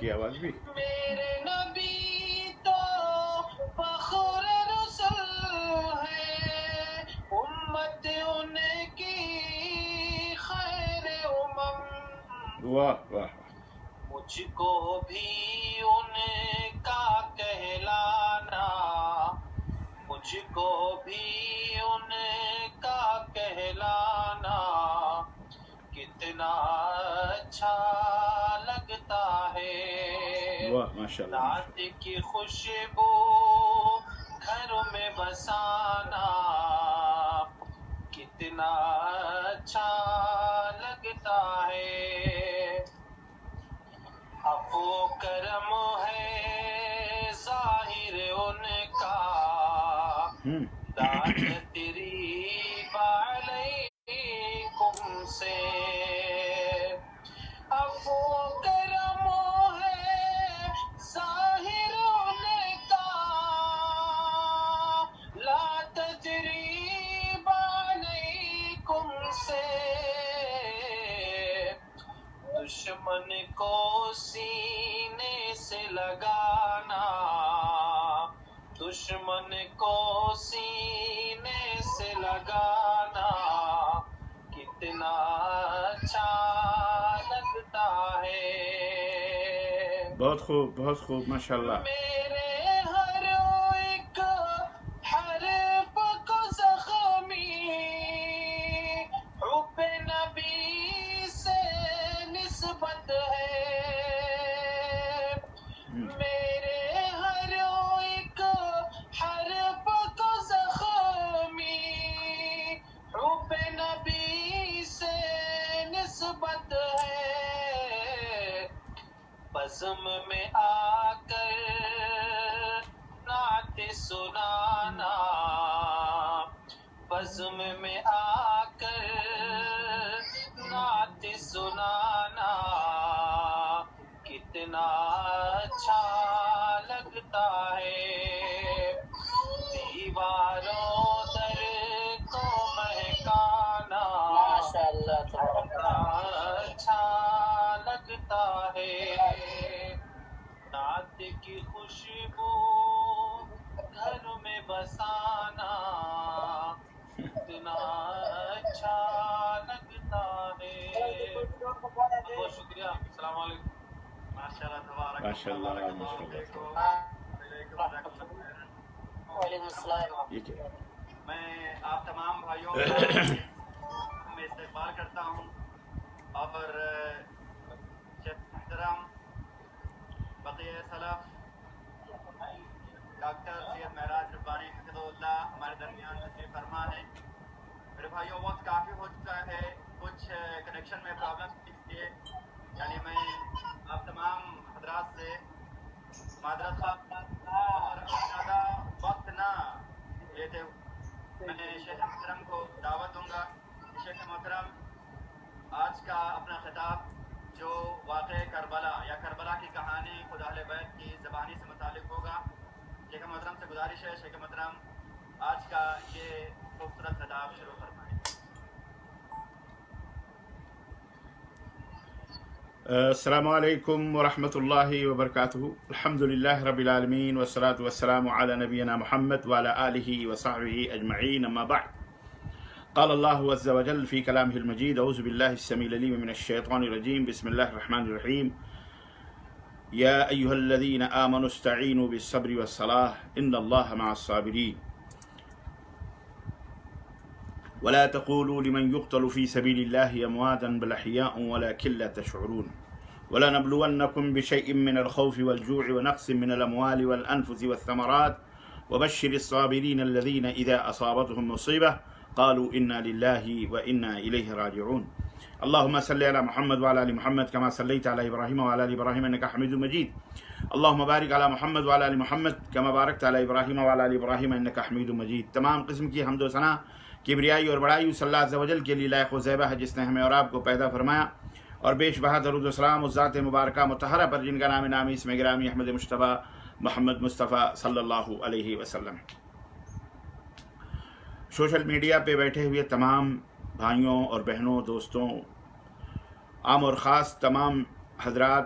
کی آواز بھی میرے نبی تو فخر رسل ہے، امت ان کی خیر امم، واہ واہ مجھ کو بھی ان کا کہلانا، مجھ کو بھی ان کا کہلانا کتنا اچھا لگتا ہے، واہ ماشاء اللہ رات کی خوشبو گھر میں بسانا کتنا اچھا لگتا ہے، عفو کرم ہے ظاہر ان کا، داد تیری علیکم سے، عفو کرم ہے ظاہر ان کا، لا تجریب علیکم سے، دشمن کو سینے سے لگانا، دشمن کو سینے سے لگانا کتنا اچھا لگتا ہے، بہت خوب ماشاء اللہ میرے ہر ایک حرف کو زخمی حب نبی سے نسبت ہے، میرے ہر ایک حرف کو زخمی حب نبی سے نسبت ہے، بزم میں آ کر نعت سنانا، بزم میں آ کر نعت سنانا کتنا اچھا لگتا ہے، دیواروں در کو مہکانا کتنا اچھا لگتا ہے، نعت کی خوشبو گھر میں بسانا کتنا اچھا لگتا ہے، بہت شکریہ، السلام علیکم، ماشاء اللہ تبارک ماشاء اللہ وعلیکم السلام، میں آپ تمام بھائیوں کا میں استقبال کرتا ہوں، اور شیخ محترم بقیہ سلف ڈاکٹر سید معراج ربانی حفظہ اللہ ہمارے درمیان تشریف فرما ہے۔ میرے بھائیوں وقت کافی ہو چکا ہے، کچھ کنیکشن میں پرابلم کے لیے یعنی میں آپ تمام حضرات سے معذرت خواہ اور زیادہ وقت نہ لیتے ہوئے میں شیخ محترم کو دعوت دوں گا کہ شیخ محترم آج کا اپنا خطاب جو واقع کربلا یا کربلا کی کہانی خود اہل بیت کی زبانی سے متعلق ہوگا، شیخ محترم سے گزارش ہے شیخ محترم آج کا یہ خوبصورت خطاب شروع فرمائیں۔ السلام علیکم ورحمۃ اللہ وبرکاتہ، الحمد للہ رب العالمین والصلاة والسلام علی نبینا محمد وعلی آلہ وصحبہ اجمعین، اما بعد، قال اللہ عز وجل فی کلامہ المجید، اعوذ باللہ السمیع العلیم من الشیطان الرجیم، بسم اللہ الرحمن الرحیم، یا ایہا الذین آمنوا استعینوا بالصبر والصلاۃ ان اللہ مع الصابرین، ولا تقولوا لمن يقتل في سبيل الله أمواتا بل أحياء ولكن لا تشعرون، ولنبلونكم بشيء من الخوف والجوع ونقص من الأموال والأنفس والثمرات وبشر الصابرين الذين إذا أصابتهم مصيبة قالوا إنا لله وإنا إليه راجعون، اللهم صل على محمد وعلى آل محمد كما صليت على إبراهيم وعلى آل إبراهيم إنك حميد مجيد، اللهم بارك على محمد وعلى آل محمد كما باركت على إبراهيم وعلى آل إبراهيم إنك حميد مجيد۔ تمام قسم کی حمد و ثنا کبریائی اور بڑائی اس اللہ عز و جل کے لیے لائق و زیبہ ہے جس نے ہمیں اور آپ کو پیدا فرمایا، اور بیش بہا درود و سلام اس ذات مبارکہ مطہرہ پر جن کا نام نامی اسم گرامی احمد مصطفیٰ محمد مصطفیٰ صلی اللہ علیہ وسلم۔ سوشل میڈیا پہ بیٹھے ہوئے تمام بھائیوں اور بہنوں، دوستوں، عام اور خاص تمام حضرات،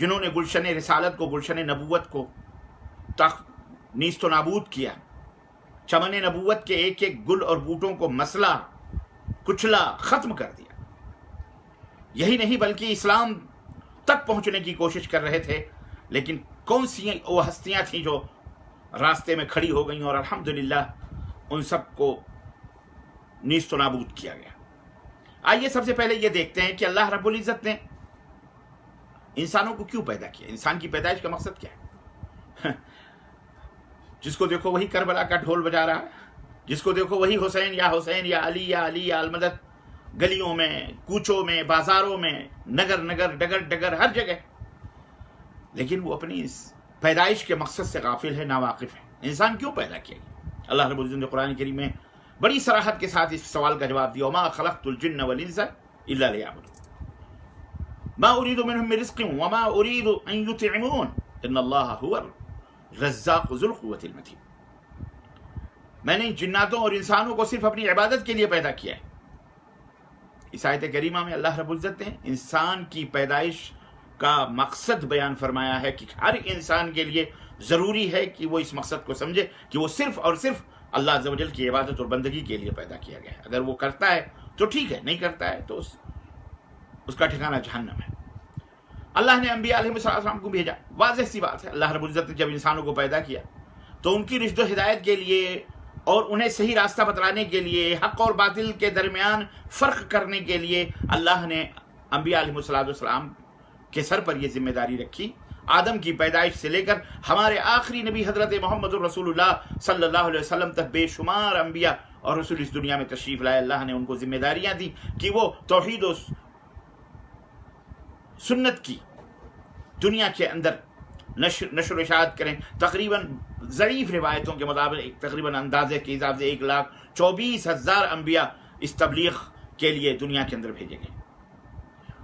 جنہوں نے گلشن رسالت کو، گلشن نبوت کو نیست و نابود کیا، چمن نبوت کے ایک ایک گل اور بوٹوں کو مسلا، کچلا، ختم کر دیا۔ یہی نہیں بلکہ اسلام تک پہنچنے کی کوشش کر رہے تھے، لیکن کون سی وہ ہستیاں تھیں جو راستے میں کھڑی ہو گئیں اور الحمدللہ ان سب کو نیست و نابود کیا گیا۔ آئیے سب سے پہلے یہ دیکھتے ہیں کہ اللہ رب العزت نے انسانوں کو کیوں پیدا کیا، انسان کی پیدائش کا مقصد کیا ہے۔ جس کو دیکھو وہی کربلا کا ڈھول بجا رہا ہے، جس کو دیکھو وہی حسین یا علی یا المدد، گلیوں میں، کوچوں میں، بازاروں میں، نگر نگر، ڈگر ڈگر، ہر جگہ، لیکن وہ اپنی اس پیدائش کے مقصد سے غافل ہے، ناواقف ہے۔ انسان کیوں پیدا کیا گیا؟ اللہ رب العزت نے قرآن کریم میں بڑی صراحت کے ساتھ اس سوال کا جواب دیا، وما خلقت الجن والانس الا لیعبدون ما اريد منهم من رزق وما اريد ان يطعمون ان اللہ هو الرزاق ذو القوة المتین۔ میں نے جناتوں اور انسانوں کو صرف اپنی عبادت کے لیے پیدا کیا ہے۔ اس آیت کریمہ میں اللہ رب العزت نے انسان کی پیدائش کا مقصد بیان فرمایا ہے کہ ہر انسان کے لیے ضروری ہے کہ وہ اس مقصد کو سمجھے کہ وہ صرف اور صرف اللہ عز و جل کی عبادت اور بندگی کے لیے پیدا کیا گیا ہے۔ اگر وہ کرتا ہے تو ٹھیک ہے، نہیں کرتا ہے تو اس کا ٹھکانہ جہنم ہے۔ اللہ نے انبیاء علیہ السلام کو بھیجا، واضح سی بات ہے۔ اللہ رب العزت نے جب انسانوں کو پیدا کیا تو ان کی رشد و ہدایت کے لیے اور انہیں صحیح راستہ بتلانے کے لیے، حق اور باطل کے درمیان فرق کرنے کے لیے اللہ نے انبیاء علیہ السلام کے سر پر یہ ذمہ داری رکھی۔ آدم کی پیدائش سے لے کر ہمارے آخری نبی حضرت محمد رسول اللہ صلی اللہ علیہ وسلم تک بے شمار انبیاء اور رسول اس دنیا میں تشریف لائے۔ اللہ نے ان کو ذمہ داریاں دی کہ وہ توحید و سنت کی دنیا کے اندر نشر و اشاعت کریں۔ تقریباً ضعیف روایتوں کے مطابق تقریباً اندازے کے حساب سے 1,24,000 انبیاء اس تبلیغ کے لیے دنیا کے اندر بھیجے گئے،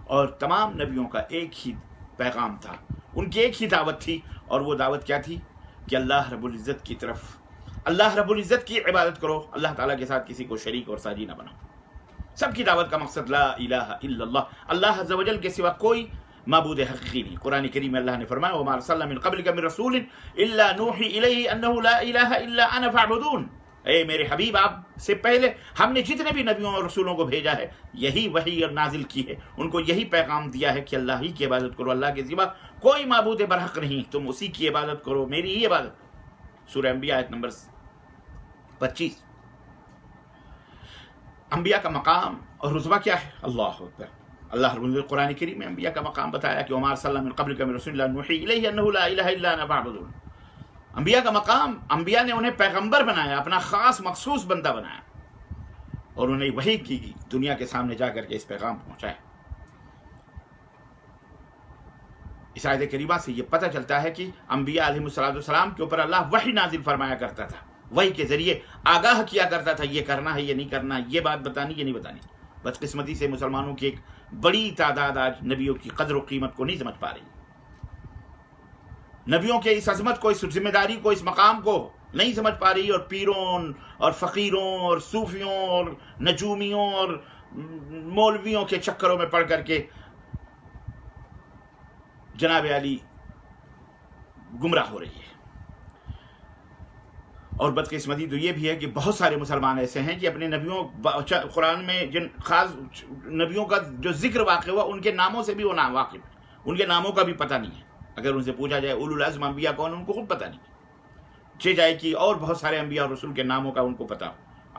اور تمام نبیوں کا ایک ہی پیغام تھا، ان کی ایک ہی دعوت تھی، اور وہ دعوت کیا تھی کہ اللہ رب العزت کی طرف، اللہ رب العزت کی عبادت کرو، اللہ تعالیٰ کے ساتھ کسی کو شریک اور ساجی نہ بناؤ۔ سب کی دعوت کا مقصد لا الہ الا اللہ، اللہ عز و جل کے سوا کوئی معبود حقیقی نہیں۔ قرآن کریم میں اللہ نے فرمایا وما ارسلنا من قبلک من رسول الا نوحی الیہ انہ لا الہ الا انا فاعبدون۔ اے میرے حبیب، آپ سے پہلے ہم نے جتنے بھی نبیوں اور رسولوں کو بھیجا ہے یہی وحی اور نازل کی ہے، ان کو یہی پیغام دیا ہے کہ اللہ ہی کی عبادت کرو، اللہ کے سوا کوئی معبود برحق نہیں، تم اسی کی عبادت کرو، میری ہی عبادت کرو۔ سورہ انبیاء آیت نمبر 25۔ انبیاء کا مقام اور رتبہ کیا ہے؟ اللہ اکبر۔ اللہ رب العزت قرآن کریم میں انبیاء کا مقام بتایا کہ وما ارسلنا من قبلک من رسول الا نوحی الیہ انہ لا الہ الا انا فاعبدون۔ انبیاء کا مقام، انبیاء نے انہیں پیغمبر بنایا، اپنا خاص مخصوص بندہ بنایا، اور انہیں وحی کی دنیا کے سامنے جا کر کے اس پیغام پہنچایا۔ اس آیت کریمہ سے یہ پتہ چلتا ہے کہ انبیاء علیہ السلام کے اوپر اللہ وحی نازل فرمایا کرتا تھا، وحی کے ذریعے آگاہ کیا کرتا تھا، یہ کرنا ہے، یہ نہیں کرنا، یہ بات بتانی، یہ نہیں بتانی۔ بدقسمتی سے مسلمانوں کی ایک بڑی تعداد آج نبیوں کی قدر و قیمت کو نہیں سمجھ پا رہی، نبیوں کے اس عظمت کو، اس ذمہ داری کو، اس مقام کو نہیں سمجھ پا رہی، اور پیروں اور فقیروں اور صوفیوں اور نجومیوں اور مولویوں کے چکروں میں پڑ کر کے جناب علی گمراہ ہو رہی ہے۔ اور بدقسمتی تو یہ بھی ہے کہ بہت سارے مسلمان ایسے ہیں کہ اپنے نبیوں، قرآن میں جن خاص نبیوں کا جو ذکر واقع ہوا ان کے ناموں سے بھی وہ نا واقف ہے، ان کے ناموں کا بھی پتہ نہیں ہے۔ اگر ان سے پوچھا جائے اولو العزم انبیاء کون، ان کو خود پتہ نہیں چھ جائے کہ اور بہت سارے انبیاء اور رسول کے ناموں کا ان کو پتہ ہو،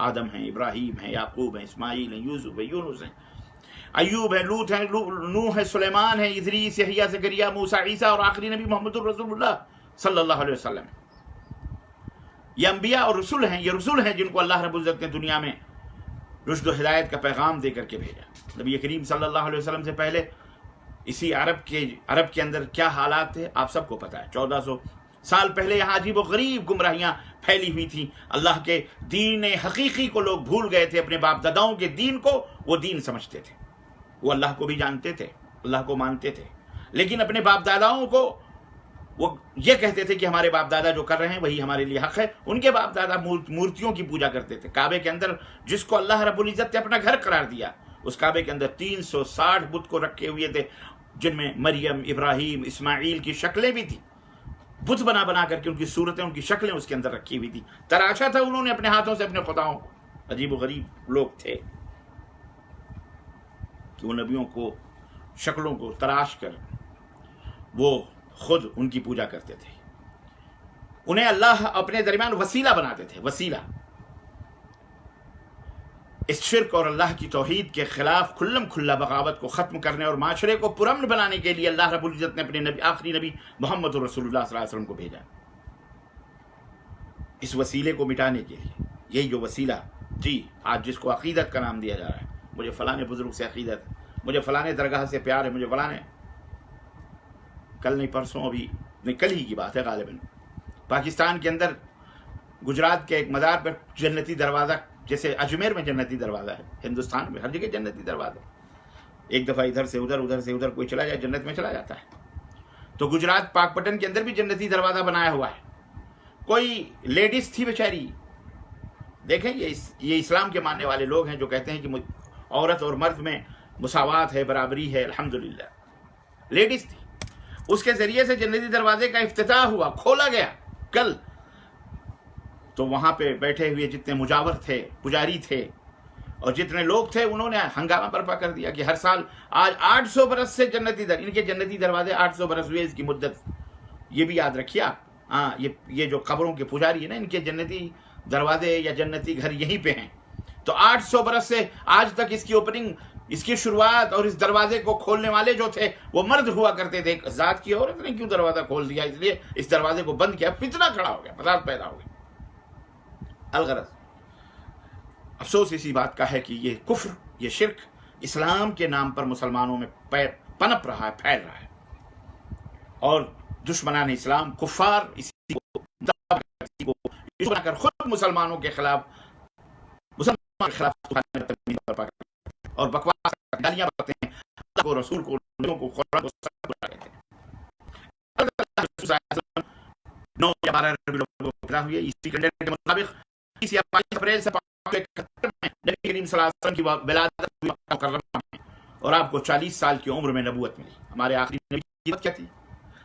آدم ہیں، ابراہیم ہیں، یعقوب ہیں، اسماعیل ہیں، یوسف ہیں، یونس ہیں، ایوب ہیں، لوط ہیں، نوح ہے، سلیمان ہے، ادریس، یحییٰ، زکریا، موسیٰ، عیسیٰ، اور آخری نبی محمد الرسول اللہ صلی اللہ علیہ وسلم۔ یہ انبیاء اور رسول ہیں، یہ رسول ہیں جن کو اللہ رب العزت نے دنیا میں رشد و ہدایت کا پیغام دے کر کے بھیجا۔ نبی کریم صلی اللہ علیہ وسلم سے پہلے اسی عرب کے اندر کیا حالات تھے آپ سب کو پتہ ہے۔ 1400 سال پہلے یہاں عجیب و غریب گمراہیاں پھیلی ہوئی تھیں، اللہ کے دین حقیقی کو لوگ بھول گئے تھے، اپنے باپ داداؤں کے دین کو وہ دین سمجھتے تھے، وہ اللہ کو بھی جانتے تھے، اللہ کو مانتے تھے، لیکن اپنے باپ داداؤں کو وہ یہ کہتے تھے کہ ہمارے باپ دادا جو کر رہے ہیں وہی ہمارے لیے حق ہے۔ ان کے باپ دادا مورتیوں کی پوجا کرتے تھے۔ کعبے کے اندر جس کو اللہ رب العزت نے اپنا گھر قرار دیا، اس کعبے کے اندر 360 بت کو رکھے ہوئے تھے، جن میں مریم، ابراہیم، اسماعیل کی شکلیں بھی تھیں، بت بنا بنا کر کے ان کی صورتیں، ان کی شکلیں اس کے اندر رکھی ہوئی تھی، تراشا تھا انہوں نے اپنے ہاتھوں سے اپنے خداؤں کو. عجیب و غریب لوگ تھے کہ وہ نبیوں کو شکلوں کو تراش کر وہ خود ان کی پوجا کرتے تھے. انہیں اللہ اپنے درمیان وسیلہ بناتے تھے. وسیلہ اس شرک اور اللہ کی توحید کے خلاف کھلم کھلا بغاوت کو ختم کرنے اور معاشرے کو پرامن بنانے کے لیے اللہ رب العزت نے اپنے آخری نبی محمد رسول اللہ صلی اللہ علیہ وسلم کو بھیجا. اس وسیلے کو مٹانے کے لیے یہی جو وسیلہ جی آج جس کو عقیدت کا نام دیا جا رہا ہے، مجھے فلاں بزرگ سے عقیدت، مجھے فلاں درگاہ سے پیار ہے، مجھے فلاں، کل نہیں پرسوں ابھی نہیں کل ہی کی بات ہے غالباً، پاکستان کے اندر گجرات کے ایک مزار پر جنتی دروازہ، جیسے اجمیر میں جنتی دروازہ ہے، ہندوستان میں ہر جگہ جنتی دروازہ، ایک دفعہ ادھر سے ادھر، ادھر سے ادھر کوئی چلا جائے جنت میں چلا جاتا ہے. تو گجرات پاک پٹن کے اندر بھی جنتی دروازہ بنایا ہوا ہے. کوئی لیڈیز تھی بیچاری، دیکھیں یہ اسلام کے ماننے والے لوگ ہیں جو کہتے ہیں کہ عورت اور مرد میں مساوات ہے، برابری ہے. الحمدللہ لیڈیز تھی، اس کے ذریعے سے جنتی دروازے کا افتتاح ہوا، کھولا گیا کل. تو وہاں پہ بیٹھے ہوئے جتنے مجاور تھے، پجاری تھے اور جتنے لوگ تھے، انہوں نے ہنگامہ برپا کر دیا کہ ہر سال آج 800 برس سے ان کے جنتی دروازے 800 برس ہوئے اس کی مدت. یہ بھی یاد رکھیے آپ. ہاں یہ جو قبروں کے پجاری ہیں نا، ان کے جنتی دروازے یا جنتی گھر یہیں پہ ہیں. تو 800 برس سے آج تک اس کی اوپننگ، اس کی شروعات اور اس دروازے کو کھولنے والے جو تھے وہ مرد ہوا کرتے تھے. ذات کی عورت نے کیوں دروازہ کھول دیا؟ اس لیے اس دروازے کو بند کیا، فتنہ کھڑا ہو گیا، فساد پیدا ہو گیا. الغرض افسوس اسی بات کا ہے کہ یہ کفر، یہ شرک اسلام کے نام پر مسلمانوں میں پنپ رہا ہے، پھیل رہا ہے، اور دشمنان اسلام، کفار اسی کو بنا کر خود مسلمانوں کے خلاف اور بکواس گالیاں بکتے ہیں، اللہ کو، رسول کو، نبیوں کو، قرآن کو سب بلا کہتے ہیں. 9 یا 12 ربیع الاول کو پیدا ہوئے، اسی کیلنڈر کے مطابق 20 یا 22 اپریل سے 571 میں نبی کریم صلی اللہ علیہ وسلم کی ولادت ہوئی مکہ مکرمہ میں، اور آپ کو 40 سال کی عمر میں نبوت ملی. ہمارے آخری نبی کی دعوت کیا تھی؟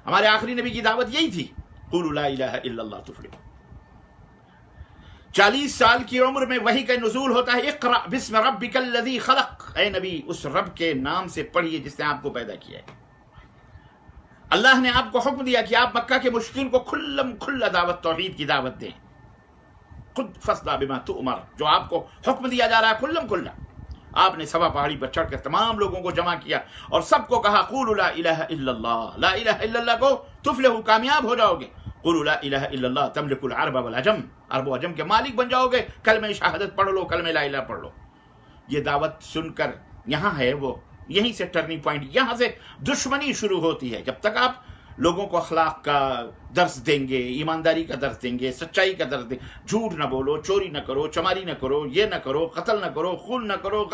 ہمارے آخری نبی کی دعوت یہی تھی، قولوا لا الہ الا اللہ تفلحوا. 40 سال کی عمر میں وحی کا نزول ہوتا ہے، اقرأ بسم ربک الذی خلق. اے نبی اس رب کے نام سے پڑھیے جس نے آپ کو پیدا کیا ہے. اللہ نے آپ کو حکم دیا کہ آپ مکہ کے مشرکین کو کھلم کھلا دعوت توحید کی دعوت دیں. خود فاصدع بما تؤمر، جو آپ کو حکم دیا جا رہا ہے کھلم کھلا. آپ نے سوا پہاڑی پر چڑھ کر تمام لوگوں کو جمع کیا اور سب کو کہا قولوا لا الہ الا اللہ، لا الہ الا اللہ کو تفلحوا، کامیاب ہو جاؤ گے. قولوا لا الہ الا اللہ تملک العرب والعجم، عرب و عجم کے مالک بن جاؤ گے. کلمہ شہادت پڑھ لو، کلمہ لا الہ پڑھ لو. یہ دعوت سن کر یہاں ہے وہ، یہیں سے ٹرننگ پوائنٹ، یہاں سے دشمنی شروع ہوتی ہے. جب تک آپ لوگوں کو اخلاق کا درس دیں گے، ایمانداری کا درس دیں گے، سچائی کا درس دیں گے، جھوٹ نہ بولو، چوری نہ کرو، چماری نہ کرو، یہ نہ کرو، قتل نہ کرو، خون نہ کرو،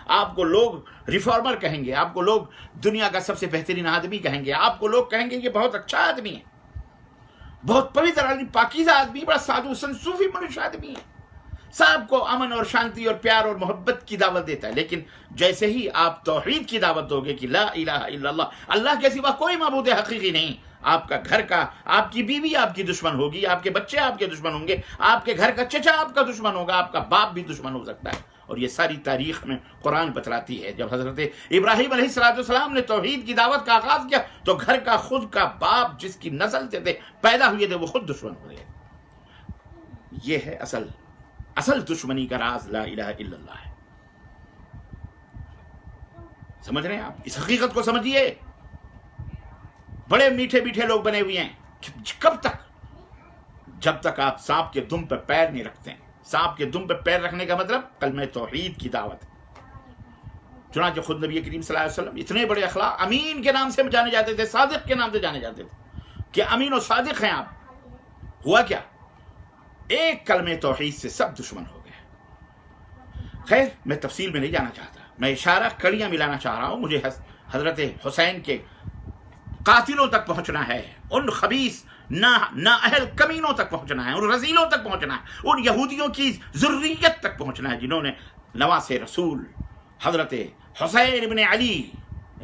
آپ کو لوگ ریفارمر کہیں گے، آپ کو لوگ دنیا کا سب سے بہترین آدمی کہیں گے، آپ کو لوگ کہیں گے یہ بہت اچھا آدمی ہے، بہت پوتر آدمی، پاکیزہ آدمی، بڑا سادھو سن صوفی منش آدمی ہے، سب کو امن اور شانتی اور پیار اور محبت کی دعوت دیتا ہے. لیکن جیسے ہی آپ توحید کی دعوت دو گے کہ لا الہ الا اللہ، اللہ کے سوا کوئی معبود حقیقی نہیں، آپ کا گھر کا، آپ کی بیوی آپ کی دشمن ہوگی، آپ کے بچے آپ کے دشمن ہوں گے، آپ کے گھر کا چچا آپ کا دشمن ہوگا، آپ کا باپ بھی دشمن ہو سکتا ہے. اور یہ ساری تاریخ میں قرآن بتلاتی ہے. جب حضرت ابراہیم علیہ السلام نے توحید کی دعوت کا آغاز کیا تو گھر کا خود کا باپ جس کی نسل سے تھے، پیدا ہوئے تھے، وہ خود دشمن ہو گئے. یہ ہے اصل دشمنی کا راز لا الہ الا اللہ ہے. سمجھ رہے ہیں آپ؟ اس حقیقت کو سمجھیے. بڑے میٹھے میٹھے لوگ بنے ہوئے ہیں، کب تک؟ جب تک آپ سانپ کے دم پہ پیر نہیں رکھتے ہیں. سانپ کے دم پہ پیر رکھنے کا مطلب کلمہ توحید کی دعوت ہے. چنانچہ خود نبی کریم صلی اللہ علیہ وسلم اتنے بڑے اخلاق، امین کے نام سے جانے جاتے تھے، صادق کے نام سے جانے جاتے تھے کہ امین و صادق ہیں آپ. ہوا کیا؟ ایک کلمہ توحید سے سب دشمن ہو گئے. خیر میں تفصیل میں نہیں جانا چاہتا، میں اشارہ کڑیاں ملانا چاہ رہا ہوں. مجھے حضرت حسین کے قاتلوں تک پہنچنا ہے، ان خبیث نااہل کمینوں تک پہنچنا ہے، ان رذیلوں تک پہنچنا ہے، ان یہودیوں کی ذریت تک پہنچنا ہے جنہوں نے نواس رسول حضرت حسین ابن علی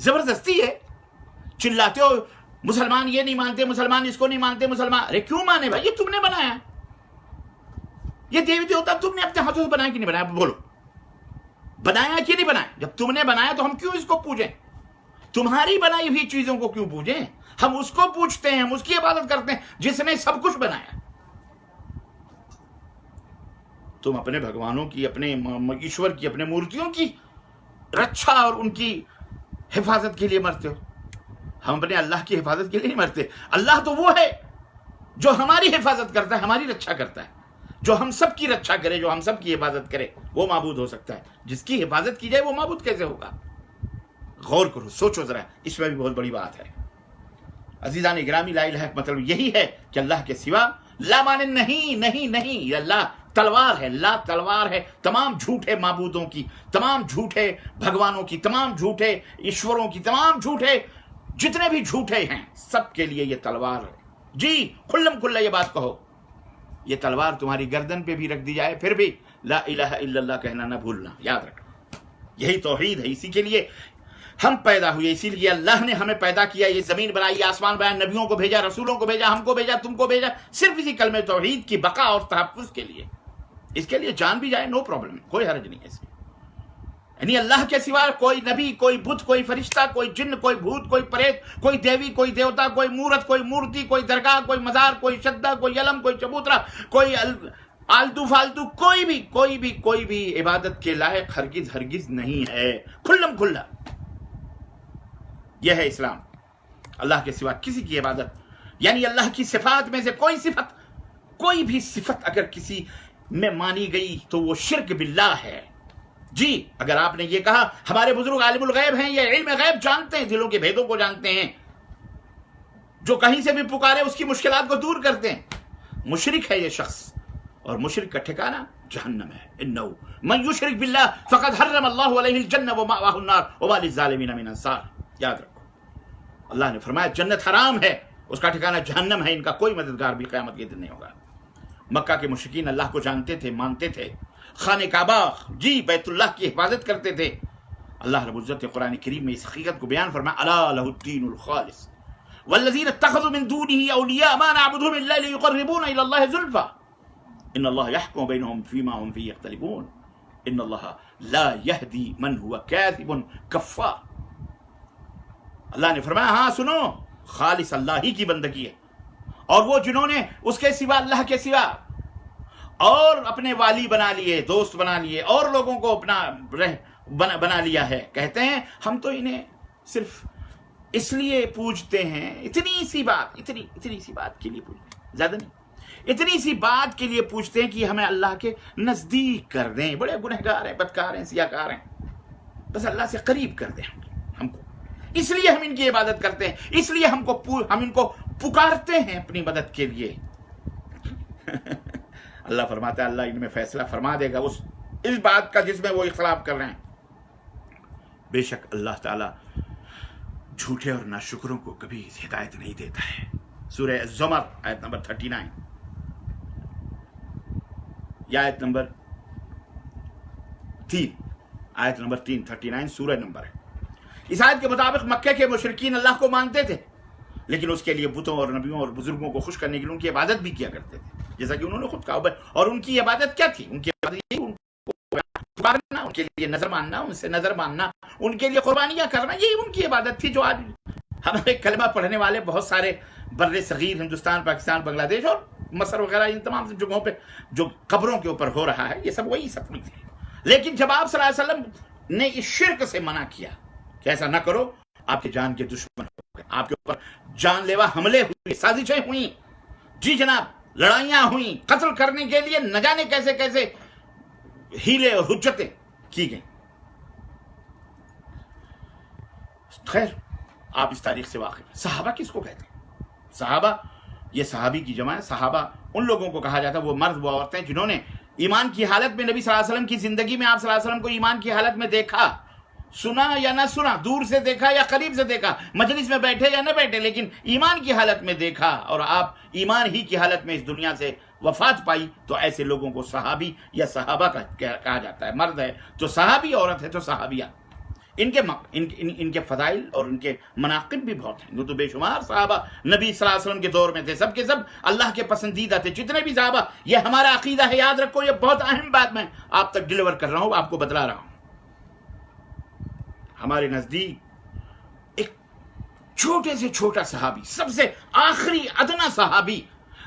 زبردستی ہے. چلاتے ہو مسلمان یہ نہیں مانتے، مسلمان اس کو نہیں مانتے، مسلمان. ارے کیوں مانے بھائی؟ یہ تم نے بنایا، یہ دیوی دیوتا تم نے اپنے ہاتھوں سے بنایا کہ نہیں بنایا؟ بولو، بنایا کہ نہیں بنایا؟ جب تم نے بنایا تو ہم کیوں اس کو پوجیں؟ تمہاری بنائی ہوئی چیزوں کو کیوں پوجیں؟ ہم اس کو پوجتے ہیں، ہم اس کی عبادت کرتے ہیں جس نے سب کچھ بنایا. تم اپنے بھگوانوں کی، اپنے ایشور کی، اپنے مورتیوں کی رچھا اور ان کی حفاظت کے لیے مرتے ہو. ہم اپنے اللہ کی حفاظت کے لیے نہیں مرتے. اللہ تو وہ ہے جو ہماری حفاظت کرتا ہے، ہماری رچھا کرتا ہے، جو ہم سب کی رچھا کرے، جو ہم سب کی حفاظت کرے، وہ معبود ہو سکتا ہے. جس کی حفاظت کی جائے وہ معبود کیسے ہوگا؟ غور کرو، سوچو ذرا، اس میں بھی بہت بڑی بات ہے. عزیزان گرامی، لا الہ مطلب یہی ہے کہ اللہ کے سوا لا مانے نہیں نہیں نہیں. اللہ تلوار ہے، لا تلوار ہے تمام جھوٹے معبودوں کی، تمام جھوٹے بھگوانوں کی، تمام جھوٹے ایشوروں کی، تمام جھوٹے جتنے بھی جھوٹے ہیں سب کے لیے یہ تلوار ہے. جی کھلم کھلا یہ بات کہو. یہ تلوار تمہاری گردن پہ بھی رکھ دی جائے پھر بھی لا الہ الا اللہ کہنا نہ بھولنا، یاد رکھنا. یہی توحید ہے. اسی کے لیے ہم پیدا ہوئے، اسی لیے اللہ نے ہمیں پیدا کیا، یہ زمین بنائی، آسمان بنایا، نبیوں کو بھیجا، رسولوں کو بھیجا، ہم کو بھیجا، تم کو بھیجا، صرف اسی کلمہ توحید کی بقا اور تحفظ کے لیے. اس کے لیے جان بھی جائے نو پرابلم، کوئی حرج نہیں ہے اس میں. یعنی اللہ کے سوا کوئی نبی، کوئی بت، کوئی فرشتہ، کوئی جن، کوئی بھوت، کوئی پریت، کوئی دیوی، کوئی دیوتا، کوئی مورت، کوئی مورتی، کوئی درگاہ، کوئی مزار، کوئی شدہ، کوئی علم، کوئی چبوترا، کوئی آلتو فالتو، کوئی بھی عبادت کے لائق ہرگز ہرگز نہیں ہے. کھلم کھلا یہ ہے اسلام. اللہ کے سوا کسی کی عبادت، یعنی اللہ کی صفات میں سے کوئی بھی صفت اگر کسی میں مانی گئی تو وہ شرک باللہ ہے. جی اگر آپ نے یہ کہا ہمارے بزرگ عالم الغیب ہیں، یہ علم غیب جانتے ہیں، دلوں کے بھیدوں کو جانتے ہیں، جو کہیں سے بھی پکارے اس کی مشکلات کو دور کرتے ہیں، مشرک ہے یہ شخص، اور مشرک کا ٹھکانہ جہنم ہے. انه من یشرک باللہ فقد حرم اللہ علیہ الجنہ ومأواہ النار وما للظالمین من انصار. یاد رکھو، اللہ نے فرمایا جنت حرام ہے، اس کا ٹھکانہ جہنم ہے، ان کا کوئی مددگار بھی قیامت کے دن نہیں ہوگا. مکہ کے مشرکین اللہ کو جانتے تھے، مانتے تھے، خانہ کعبہ، جی بیت اللہ کی حفاظت کرتے تھے. اللہ رب العزت قرآن کریم میں اس حقیقت کو بیان فرمایا، الا لہ الدین الخالص والذین اتخذوا من دونه اولیاء ما نعبدهم الا لیقربونا الى اللہ زلفا ان اللہ یحکم بینہم فیما هم فیہ یختلفون ان اللہ لا یہدی من هو کاذب کفار. اللہ نے فرمایا ہاں سنو، خالص اللہ ہی کی بندگی ہے، اور وہ جنہوں نے اس کے سوا، اللہ کے سوا اور اپنے والی بنا لیے، دوست بنا لیے، اور لوگوں کو اپنا بنا لیا ہے، کہتے ہیں ہم تو انہیں صرف اس لیے پوجتے ہیں، اتنی سی بات کے لیے پوجتے ہیں، زیادہ نہیں، اتنی سی بات کے لیے پوجتے ہیں کہ ہمیں اللہ کے نزدیک کر دیں. بڑے گنہگار ہیں، بدکار ہیں، سیاہکار ہیں، بس اللہ سے قریب کر دیں ہم کو، اس لیے ہم ان کی عبادت کرتے ہیں، اس لیے ہم ان کو پکارتے ہیں اپنی مدد کے لیے. اللہ فرماتا ہے اللہ ان میں فیصلہ فرما دے گا اس بات کا جس میں وہ اختلاف کر رہے ہیں. بے شک اللہ تعالیٰ جھوٹے اور ناشکروں کو کبھی ہدایت نہیں دیتا ہے. سورہ الزمر آیت نمبر 39 یا آیت نمبر 3 39 سورہ نمبر ہے. اس آیت کے مطابق مکہ کے مشرکین اللہ کو مانتے تھے، لیکن اس کے لیے بتوں اور نبیوں اور بزرگوں کو خوش کرنے کے لیے ان کی عبادت بھی کیا کرتے تھے، جیسا کہ انہوں نے خود کہا. اور ان کی عبادت کیا تھی؟ ان کی عبادت ان کو پکارنا، ان کے لیے نظر ماننا، ان سے نظر ماننا، ان کے لیے قربانیاں کرنا، یہی ان کی عبادت تھی. جو آج ہمارے کلمہ پڑھنے والے بہت سارے بر صغیر، ہندوستان، پاکستان، بنگلہ دیش اور مصر وغیرہ، ان تمام جگہوں پہ جو قبروں کے اوپر ہو رہا ہے، یہ سب وہی سب تھی. لیکن جب آپ صلی اللہ علیہ وسلم نے اس شرک سے منع کیا کہ ایسا نہ کرو، آپ کے جان کے دشمن ہو گئے، آپ کے اوپر جان لیوا حملے ہوئے، سازشیں ہوئیں، جی جناب، لڑائیاں ہوئیں، قتل کرنے کے لیے نہ جانے کیسے کیسے ہیلے اور حجتیں کی گئیں. خیر آپ اس تاریخ سے واقف ہیں. صحابہ کس کو کہتے ہیں؟ صحابہ، یہ صحابی کی جمع ہے. صحابہ ان لوگوں کو کہا جاتا ہے، وہ مرد وہ عورتیں جنہوں نے ایمان کی حالت میں نبی صلی اللہ علیہ وسلم کی زندگی میں آپ صلی اللہ علیہ وسلم کو ایمان کی حالت میں دیکھا، سنا یا نہ سنا، دور سے دیکھا یا قریب سے دیکھا، مجلس میں بیٹھے یا نہ بیٹھے، لیکن ایمان کی حالت میں دیکھا، اور آپ ایمان ہی کی حالت میں اس دنیا سے وفات پائی، تو ایسے لوگوں کو صحابی یا صحابہ کہا جاتا ہے. مرد ہے تو صحابی، عورت ہے تو صحابیہ. ان کے فضائل اور ان کے مناقب بھی بہت ہیں. وہ تو بے شمار صحابہ نبی صلی اللہ علیہ وسلم کے دور میں تھے، سب کے سب اللہ کے پسندیدہ تھے. جتنے بھی صحابہ، یہ ہمارا عقیدہ ہے، یاد رکھو، یہ بہت اہم بات میں آپ تک ڈیلیور کر رہا ہوں، آپ کو بتلا رہا ہوں. ہمارے نزدیک ایک چھوٹے سے چھوٹا صحابی، سب سے آخری ادنا صحابی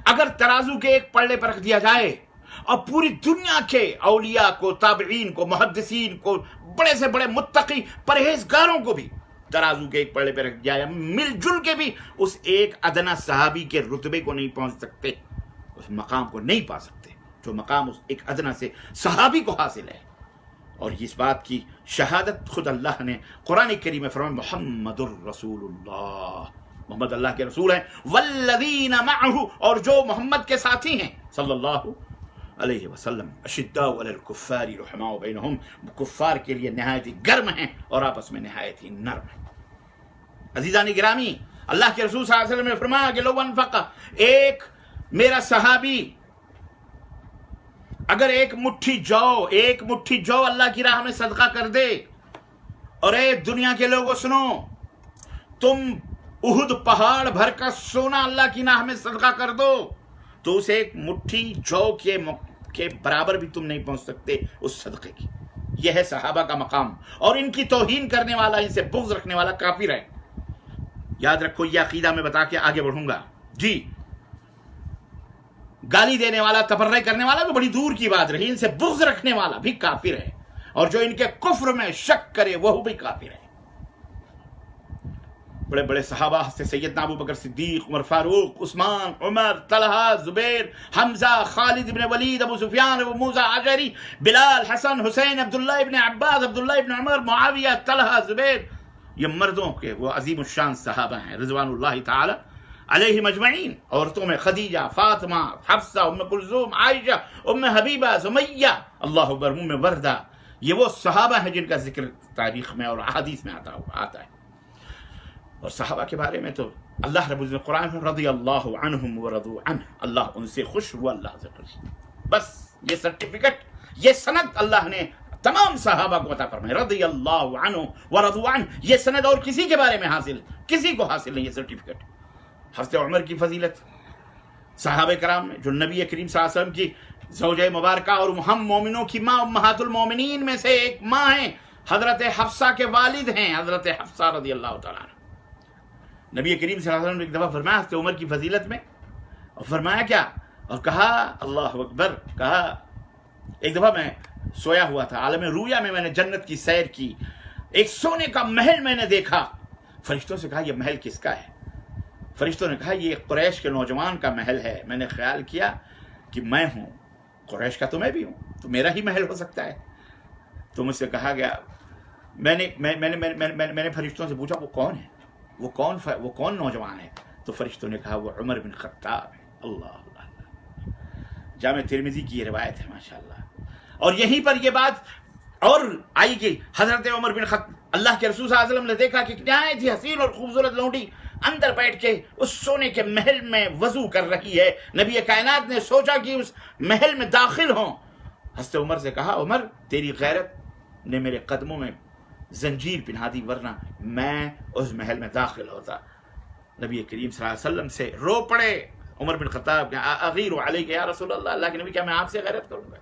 اگر ترازو کے ایک پلڑے پر رکھ دیا جائے اور پوری دنیا کے اولیاء کو، تابعین کو، محدثین کو، بڑے سے بڑے متقی پرہیزگاروں کو بھی ترازو کے ایک پلڑے پہ رکھ دیا جائے، مل جل کے بھی اس ایک ادنا صحابی کے رتبے کو نہیں پہنچ سکتے، اس مقام کو نہیں پا سکتے جو مقام اس ایک ادنا سے صحابی کو حاصل ہے. اور اس بات کی شہادت خود اللہ نے قرآن کریم میں فرمایا، محمد الرسول اللہ، محمد اللہ کے رسول ہیں، والذین معہ، اور جو محمد کے ساتھی ہیں صلی اللہ علیہ وسلم، اشداء علی الکفار رحماء بینہم، کفار کے لیے نہایت ہی گرم ہیں اور آپس میں نہایت ہی نرم ہیں. عزیزان گرامی، اللہ کے رسول صلی اللہ علیہ وسلم نے فرمایا کہ لو انفق، ایک میرا صحابی اگر ایک مٹھی جو اللہ کی راہ میں صدقہ کر دے، اور اے دنیا کے لوگوں سنو، تم احد پہاڑ بھر کا سونا اللہ کی راہ میں صدقہ کر دو تو اسے ایک مٹھی جو کے برابر بھی تم نہیں پہنچ سکتے اس صدقے کی. یہ ہے صحابہ کا مقام، اور ان کی توہین کرنے والا، ان سے بغض رکھنے والا کافر ہے. یاد رکھو، یہ عقیدہ میں بتا کے آگے بڑھوں گا. جی، گالی دینے والا، تبرئے کرنے والا تو بڑی دور کی بات رہی، ان سے بغض رکھنے والا بھی کافر ہے، اور جو ان کے کفر میں شک کرے وہ بھی کافر ہے. بڑے بڑے صحابہ سے سیدنا ابو بکر صدیق، عمر فاروق، عثمان، عمر، طلحہ، زبیر، حمزہ، خالد ابن ولید، ابو سفیان، ابو موسیٰ عشری، بلال، حسن، حسین، عبداللہ ابن عباس، عبداللہ ابن عمر، معاویہ، طلحہ، زبیر، یہ مردوں کے وہ عظیم الشان صحابہ ہیں رضوان اللہ تعالی علیہم اجمعین. عورتوں میں خدیجہ، فاطمہ، حفصہ، ام کلثوم، عائشہ، ام حبیبہ، سمیہ، اللہ اکبر، ام وردہ، یہ وہ صحابہ ہیں جن کا ذکر تاریخ میں اور احادیث میں آتا ہے. اور صحابہ کے بارے میں تو اللہ رب العزت قرآن میں رضی اللہ عنہم ورضوا عنہ، اللہ ان سے خوش ہوا، اللہ سے خوش. بس یہ سرٹیفکیٹ، یہ سند اللہ نے تمام صحابہ کو عطا فرمائی، رضی اللہ عنہ ورضوا عنہ. یہ سند اور کسی کے بارے میں حاصل، کسی کو حاصل نہیں یہ سرٹیفکیٹ. حضرت عمر کی فضیلت صحابہ کرام میں، جو نبی کریم صلی اللہ علیہ وسلم کی زوجہ مبارکہ اور ہم مومنوں کی ماں، امہات المومنین میں سے ایک ماں ہیں، حضرت حفصہ کے والد ہیں، حضرت حفصہ رضی اللہ تعالیٰ عنہ. نبی کریم صلی اللہ علیہ وسلم نے ایک دفعہ فرمایا حضرت عمر کی فضیلت میں، اور فرمایا کیا، اور کہا اللہ اکبر، کہا ایک دفعہ میں سویا ہوا تھا، عالم رویا میں نے جنت کی سیر کی، ایک سونے کا محل میں نے دیکھا. فرشتوں سے کہا یہ محل کس کا ہے؟ فرشتوں نے کہا یہ قریش کے نوجوان کا محل ہے. میں نے خیال کیا کہ میں ہوں قریش کا، تو میں بھی ہوں، تو میرا ہی محل ہو سکتا ہے. تو مجھ سے کہا گیا، میں نے فرشتوں سے پوچھا وہ کون ہے، وہ کون نوجوان ہے؟ تو فرشتوں نے کہا وہ عمر بن خطاب ہے. اللہ اللہ، جامع ترمذی کی یہ روایت ہے ماشاءاللہ. اور یہیں پر یہ بات اور آئی کہ حضرت عمر بن خطاب، اللہ کے رسول صلی اللہ علیہ وسلم نے دیکھا کہ نہایت ہی حسین اور خوبصورت لونڈی اندر بیٹھ کے اس سونے کے محل میں وضو کر رہی ہے. نبی کائنات نے سوچا کہ اس محل میں داخل ہوں. حضرت عمر سے کہا عمر تیری غیرت نے میرے قدموں میں زنجیر پہنا دی، ورنہ میں اس محل میں داخل ہوتا. نبی کریم صلی اللہ علیہ وسلم سے رو پڑے عمر بن خطاب کہ اغیر علیک یا رسول اللہ، اللہ کے نبی کیا میں آپ سے غیرت کروں گا؟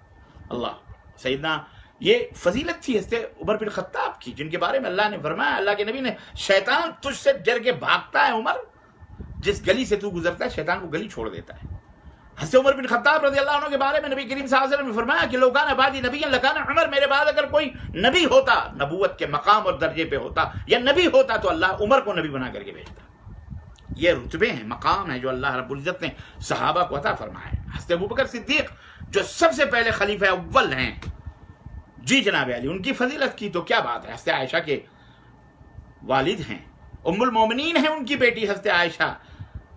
اللہ سیدنا، یہ فضیلت تھی حضرت عمر بن خطاب کی، جن کے بارے میں اللہ نے فرمایا، اللہ کے نبی نے، شیطان تجھ سے ڈر کے بھاگتا ہے عمر، جس گلی سے تو گزرتا ہے شیطان کو گلی چھوڑ دیتا ہے. حضرت عمر بن خطاب رضی اللہ عنہ کے بارے میں نبی کریم صلی اللہ علیہ وسلم نے فرمایا کہ لو کان بعدی نبی لکان عمر، میرے بعد اگر کوئی نبی ہوتا، نبوت کے مقام اور درجے پہ ہوتا یا نبی ہوتا، تو اللہ عمر کو نبی بنا کر کے بھیجتا. یہ رتبے ہیں، مقام ہیں جو اللہ رب العزت نے صحابہ کو عطا فرمایا. حضرت ابوبکر صدیق جو سب سے پہلے خلیفہ اول ہیں، جی جناب علی، ان کی فضیلت کی تو کیا بات ہے. حضرت عائشہ کے والد ہیں، ام المومنین ہیں ان کی بیٹی حضرت عائشہ.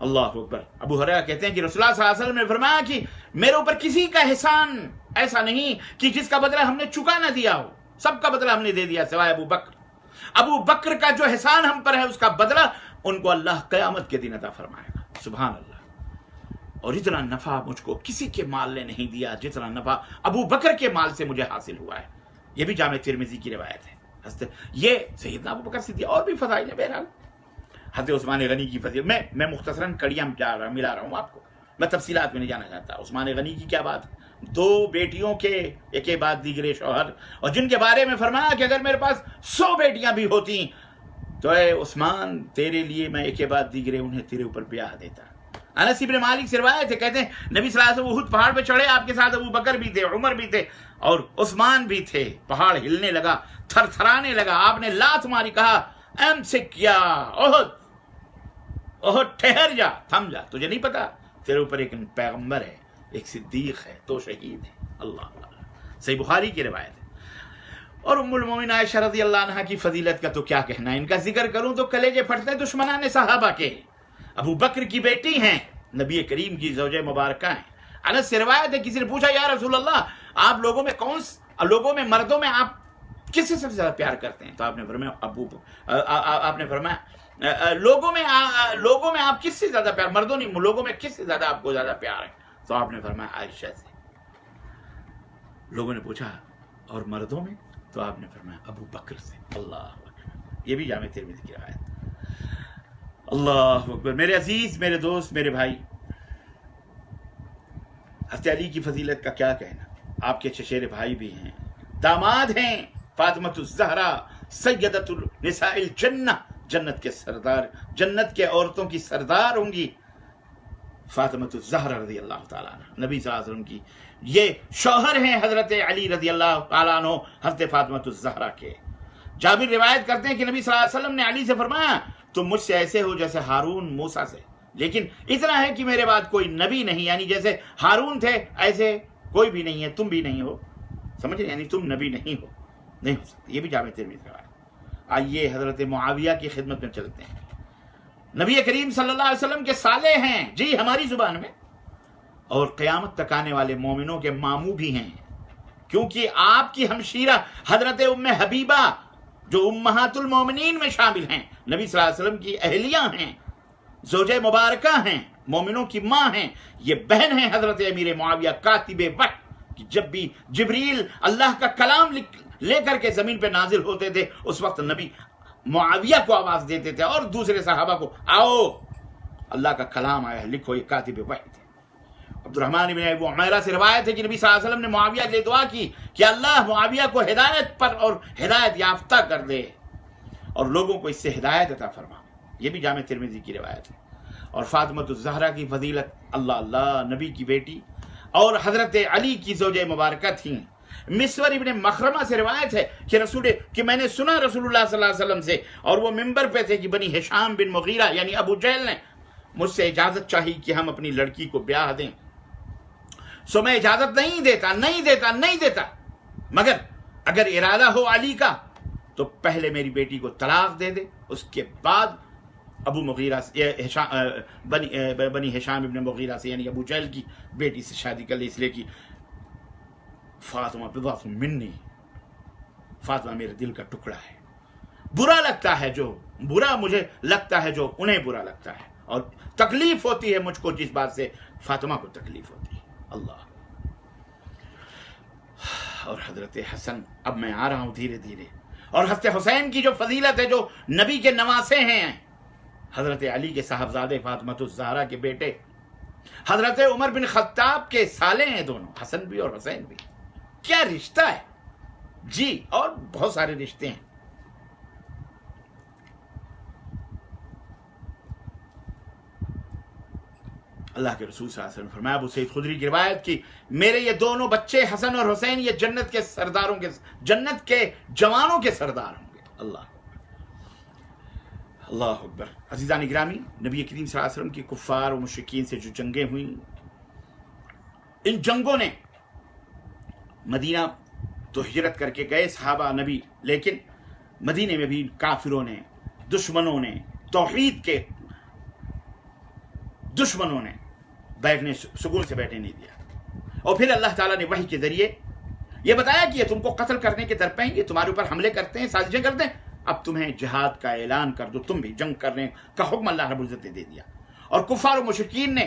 اللہ اکبر. ابو ہریرہ کہتے ہیں کہ رسول اللہ صلی اللہ علیہ وسلم نے فرمایا کہ میرے اوپر کسی کا احسان ایسا نہیں کہ جس کا بدلہ ہم نے چکا نہ دیا ہو، سب کا بدلہ ہم نے دے دیا سوائے ابو بکر. ابو بکر کا جو احسان ہم پر ہے اس کا بدلہ ان کو اللہ قیامت کے دن عطا فرمائے گا. سبحان اللہ. اور اتنا نفع مجھ کو کسی کے مال نے نہیں دیا جتنا نفع ابو بکر کے مال سے مجھے حاصل ہوا ہے. یہ بھی جامع ترمذی کی روایت ہے. یہ سیدنا ابو بکر صدیق، اور بھی فضائل ہیں بہرحال. حضرت عثمان غنی کی فضیلت میں مختصراً کڑیاں ملا رہا ہوں آپ کو، میں تفصیلات میں نہیں جانا چاہتا. عثمان غنی کی کیا بات ہے، 2 بیٹیوں کے ایک بعد دیگرے شوہر، اور جن کے بارے میں فرمایا کہ اگر میرے پاس 100 بیٹیاں بھی ہوتی تو اے عثمان تیرے لیے میں ایک بعد دیگرے انہیں تیرے اوپر بیاہ دیتا. انس بن مالک سے روایت ہے، کہتے ہیں نبی صلی اللہ علیہ وسلم احد پہاڑ پہ چڑھے، آپ کے ساتھ ابو بکر بھی تھے، عمر بھی تھے اور عثمان بھی تھے. پہاڑ ہلنے لگا، تھر تھرانے لگا، آپ نے لات ماری، کہا امسک کیا احد ٹھہر جا، تھم جا، تجھے نہیں پتا تیرے اوپر ایک پیغمبر ہے، ایک صدیق ہے، 2 شہید ہیں. اللہ صحیح بخاری کی روایت ہے. اور ام المومنین عائشہ رضی اللہ عنہا کی فضیلت کا تو کیا کہنا ہے، ان کا ذکر کروں تو کلیجے پھٹتے ہیں دشمنان صحابہ کے. ابو بکر کی بیٹی ہیں، نبی کریم کی زوجہ مبارکہ ہیں. انس سے روایت ہے، کسی نے پوچھا یا رسول اللہ آپ لوگوں میں مردوں میں آپ کس سے سب سے زیادہ پیار کرتے ہیں؟ تو آپ نے فرمایا لوگوں میں آپ کس سے زیادہ پیار، مردوں نہیں لوگوں میں کس سے زیادہ آپ کو زیادہ پیار ہے؟ تو آپ نے فرمایا عائشہ سے. لوگوں نے پوچھا اور مردوں میں؟ تو آپ نے فرمایا ابو بکر سے. اللہ اکبر، یہ بھی جامع ترمذی کی روایت. اللہ اکبر. میرے عزیز، میرے دوست، میرے بھائی، حضرت علی کی فضیلت کا کیا کہنا. آپ کے چچیرے بھائی بھی ہیں، داماد ہیں، فاطمۃ الزہرا سیدۃ النساء الجنہ، جنت کے سردار، جنت کے عورتوں کی سردار ہوں گی فاطمۃ الزہرا رضی اللہ تعالیٰ عنہ. نبی صلی اللہ علیہ وسلم کی یہ شوہر ہیں حضرت علی رضی اللہ تعالیٰ عنہ، حضرت فاطمۃ الزہرا کے. جابر روایت کرتے ہیں کہ نبی صلی اللہ علیہ وسلم نے علی سے فرمایا تم مجھ سے ایسے ہو جیسے ہارون موسیٰ سے، لیکن اتنا ہے کہ میرے بعد کوئی نبی نہیں، یعنی جیسے ہارون تھے ایسے کوئی بھی نہیں ہے، تم بھی نہیں ہو. سمجھ رہے، یعنی تم نبی نہیں ہو سکتے. یہ بھی جامع ترمذی کا ہے. آئیے حضرت معاویہ کی خدمت میں چلتے ہیں. نبی کریم صلی اللہ علیہ وسلم کے سالے ہیں، جی ہماری زبان میں، اور قیامت تک آنے والے مومنوں کے ماموں بھی ہیں، کیونکہ آپ کی ہمشیرہ حضرت ام حبیبہ جو امہات المومنین میں شامل ہیں، نبی صلی اللہ علیہ وسلم کی اہلیہ ہیں، زوجہ مبارکہ ہیں، مومنوں کی ماں ہیں. یہ بہن ہیں حضرت امیر معاویہ کاتب وحی، کہ جب بھی جبریل اللہ کا کلام لے کر کے زمین پہ نازل ہوتے تھے اس وقت نبی معاویہ کو آواز دیتے تھے اور دوسرے صحابہ کو، آؤ اللہ کا کلام آیا ہے، لکھو. یہ کاتب وحی تھے. عبد الرحمن بن ابو عمیرہ سے روایت ہے کہ نبی صلی اللہ علیہ وسلم نے معاویہ کے لیے دعا کی کہ اللہ معاویہ کو ہدایت پر اور ہدایت یافتہ کر دے اور لوگوں کو اس سے ہدایت عطا فرما. یہ بھی جامع ترمذی کی روایت ہے. اور فاطمۃ الزہرا کی فضیلت، اللہ نبی کی بیٹی اور حضرت علی کی زوجہ مبارکہ تھیں. مسور ابن مخرمہ سے روایت ہے کہ میں نے سنا رسول اللہ صلی اللہ علیہ وسلم سے، اور وہ ممبر پہ تھے، کہ بنی ہشام بن مغیرہ یعنی ابو جہل نے مجھ سے اجازت چاہی کہ ہم اپنی لڑکی کو بیاہ دیں. سو میں اجازت نہیں دیتا، مگر اگر ارادہ ہو علی کا تو پہلے میری بیٹی کو طلاق دے دے، اس کے بعد ابو مغیرہ بنی ہشام ابن مغیرہ سے یعنی ابو جہل کی بیٹی سے شادی کر لی، اس لیے کہ فاطمہ بضعۃ منی، فاطمہ میرے دل کا ٹکڑا ہے. برا مجھے لگتا ہے جو انہیں برا لگتا ہے، اور تکلیف ہوتی ہے مجھ کو جس بات سے فاطمہ کو تکلیف ہوتی ہے. اللہ. اور حضرت حسن، اب میں آ رہا ہوں دھیرے دھیرے، اور حضرت حسین کی جو فضیلت ہے، جو نبی کے نواسے ہیں، حضرت علی کے صاحبزادے فاطمۃ الزہرا کے بیٹے، حضرت عمر بن خطاب کے سالے ہیں دونوں، حسن بھی اور حسین بھی. کیا رشتہ ہے جی، اور بہت سارے رشتے ہیں. اللہ کے رسول صلی اللہ علیہ وسلم فرمایا، ابو سعید خدری کی روایت کی، میرے یہ دونوں بچے حسن اور حسین یہ جنت کے جوانوں کے سردار ہوں گے. اللہ اکبر. عزیزان گرامی، نبی کریم صلی اللہ علیہ وسلم کی کفار و مشرکین سے جو جنگیں ہوئیں، ان جنگوں نے مدینہ تو ہجرت کر کے گئے صحابہ نبی، لیکن مدینے میں بھی کافروں نے، دشمنوں نے، توحید کے دشمنوں نے سکون سے بیٹھنے نہیں دیا. اور پھر اللہ تعالیٰ نے وحی کے ذریعے یہ بتایا کہ یہ تم کو قتل کرنے کے درپے ہیں، یہ تمہارے اوپر حملے کرتے ہیں، سازشیں کرتے ہیں، اب تمہیں جہاد کا اعلان کر دو، تم بھی جنگ کرنے کا حکم اللہ رب العزت نے دے دیا. اور کفار و مشرکین نے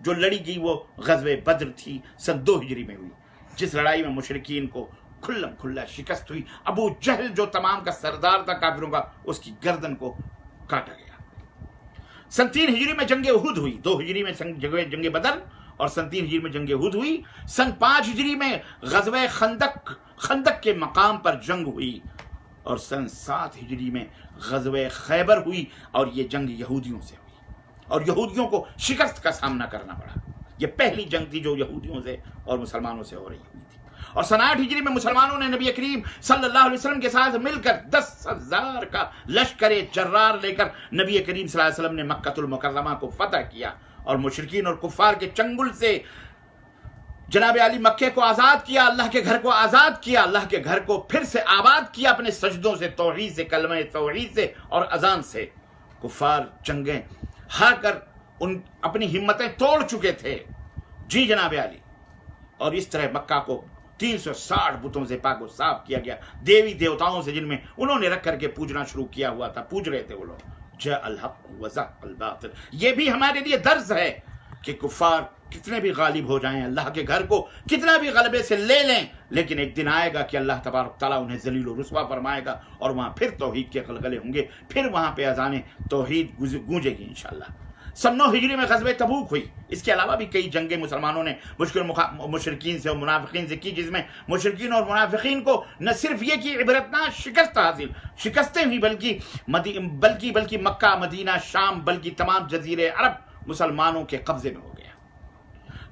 جو لڑی گئی وہ غزوہ بدر تھی، سن 2 ہجری میں ہوئی، جس لڑائی میں مشرکین کو کھلم کھلا شکست ہوئی۔ ابو جہل جو تمام کا سردار تھا کافروں کا، اس کی گردن کو کاٹا گیا۔ سن 3 ہجری میں جنگ احد ہوئی، 2 ہجری میں جنگ بدر اور سن 3 ہجری میں جنگ احد ہوئی۔ سن 5 ہجری میں غزوہ خندق کے مقام پر جنگ ہوئی، اور سن 7 ہجری میں غزوہ خیبر ہوئی، اور یہ جنگ یہودیوں سے ہوئی اور یہودیوں کو شکست کا سامنا کرنا پڑا۔ یہ پہلی جنگ تھی جو یہودیوں سے اور مسلمانوں سے ہو رہی ہوئی تھی۔ اور سن 8 ہجری میں مسلمانوں نے نبی کریم صلی اللہ علیہ وسلم کے ساتھ مل کر 10,000 کا لشکر جرار لے کر نبی کریم صلی اللہ علیہ وسلم نے مکہ المکرمہ کو فتح کیا، اور مشرکین اور کفار کے چنگل سے جناب علی مکے کو آزاد کیا، اللہ کے گھر کو آزاد کیا، اللہ کے گھر کو پھر سے آباد کیا اپنے سجدوں سے، توحید سے، کلمہ توحید سے اور اذان سے۔ کفار جنگیں ہار کر اپنی ہمتیں توڑ چکے تھے، جی جناب علی، اور اس طرح مکہ کو 360 بتوں سے پاک و صاف کیا گیا، دیوی دیوتاؤں سے جن میں انہوں نے رکھ کر کے پوجنا شروع کیا ہوا تھا، پوج رہے تھے وہ لوگ۔ جاء الحق وزهق الباطل، یہ بھی ہمارے لیے درس ہے کہ کفار کتنے بھی غالب ہو جائیں، اللہ کے گھر کو کتنا بھی غلبے سے لے لیں، لیکن ایک دن آئے گا کہ اللہ تبارک تعالیٰ انہیں ذلیل و رسوا فرمائے گا، اور وہاں پھر توحید کے غلغلے ہوں گے، پھر وہاں پہ اذان توحید گونجے گی انشاءاللہ۔ سن 9 ہجری میں غزوہ تبوک ہوئی۔ اس کے علاوہ بھی کئی جنگیں مسلمانوں نے مشرکین سے اور منافقین سے کی، جس میں مشرکین اور منافقین کو نہ صرف یہ کہ عبرتناک شکستیں ہوئی، بلکہ مکہ، مدینہ، شام، بلکہ تمام جزیرے عرب مسلمانوں کے قبضے میں ہو گیا۔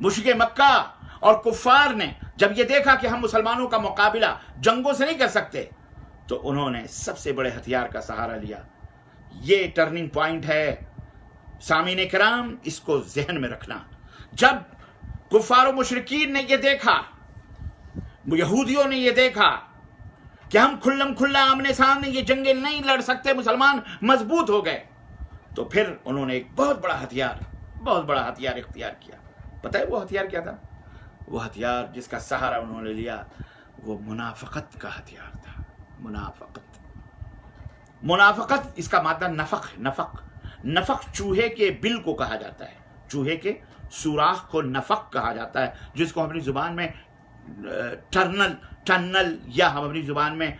مشرک مکہ اور کفار نے جب یہ دیکھا کہ ہم مسلمانوں کا مقابلہ جنگوں سے نہیں کر سکتے، تو انہوں نے سب سے بڑے ہتھیار کا سہارا لیا۔ یہ ٹرننگ پوائنٹ ہے سامعین کرام، اس کو ذہن میں رکھنا۔ جب کفار و مشرکین نے یہ دیکھا، یہودیوں نے یہ دیکھا کہ ہم کھلم کھلا آمنے سامنے یہ جنگیں نہیں لڑ سکتے، مسلمان مضبوط ہو گئے، تو پھر انہوں نے ایک بہت بڑا ہتھیار اختیار کیا۔ پتہ ہے وہ ہتھیار کیا تھا؟ وہ ہتھیار جس کا سہارا انہوں نے لیا، وہ منافقت کا ہتھیار تھا۔ منافقت اس کا مادہ نفق چوہے کے بل کو کہا جاتا ہے، چوہے کے سوراخ کو نفق کہا جاتا ہے، جس کو ہم اپنی زبان میں ٹنل یا ہم اپنی زبان میں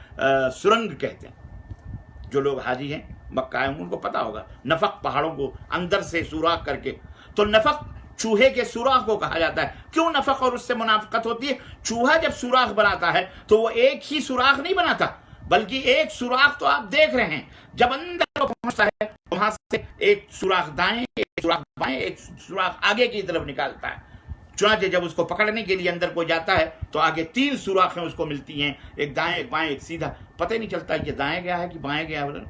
سرنگ کہتے ہیں۔ جو لوگ حاجی ہیں مکہ ہیں ان کو پتا ہوگا، نفق پہاڑوں کو اندر سے سوراخ کر کے، تو نفق چوہے کے سوراخ کو کہا جاتا ہے۔ کیوں نفق اور اس سے منافقت ہوتی ہے؟ چوہا جب سوراخ بناتا ہے تو وہ ایک ہی سوراخ نہیں بناتا، بلکہ ایک سوراخ تو آپ دیکھ رہے ہیں، جب اندر پہنچتا ہے وہاں سے ایک سوراخ دائیں، ایک سوراخ بائیں، ایک سوراخ آگے کی طرف نکالتا ہے۔ چنانچہ جب اس کو پکڑنے کے لیے اندر کو جاتا ہے تو آگے 3 سوراخیں اس کو ملتی ہیں، ایک دائیں، ایک بائیں، ایک سیدھا، پتہ ہی نہیں چلتا یہ دائیں گیا ہے کہ بائیں گیا ہے۔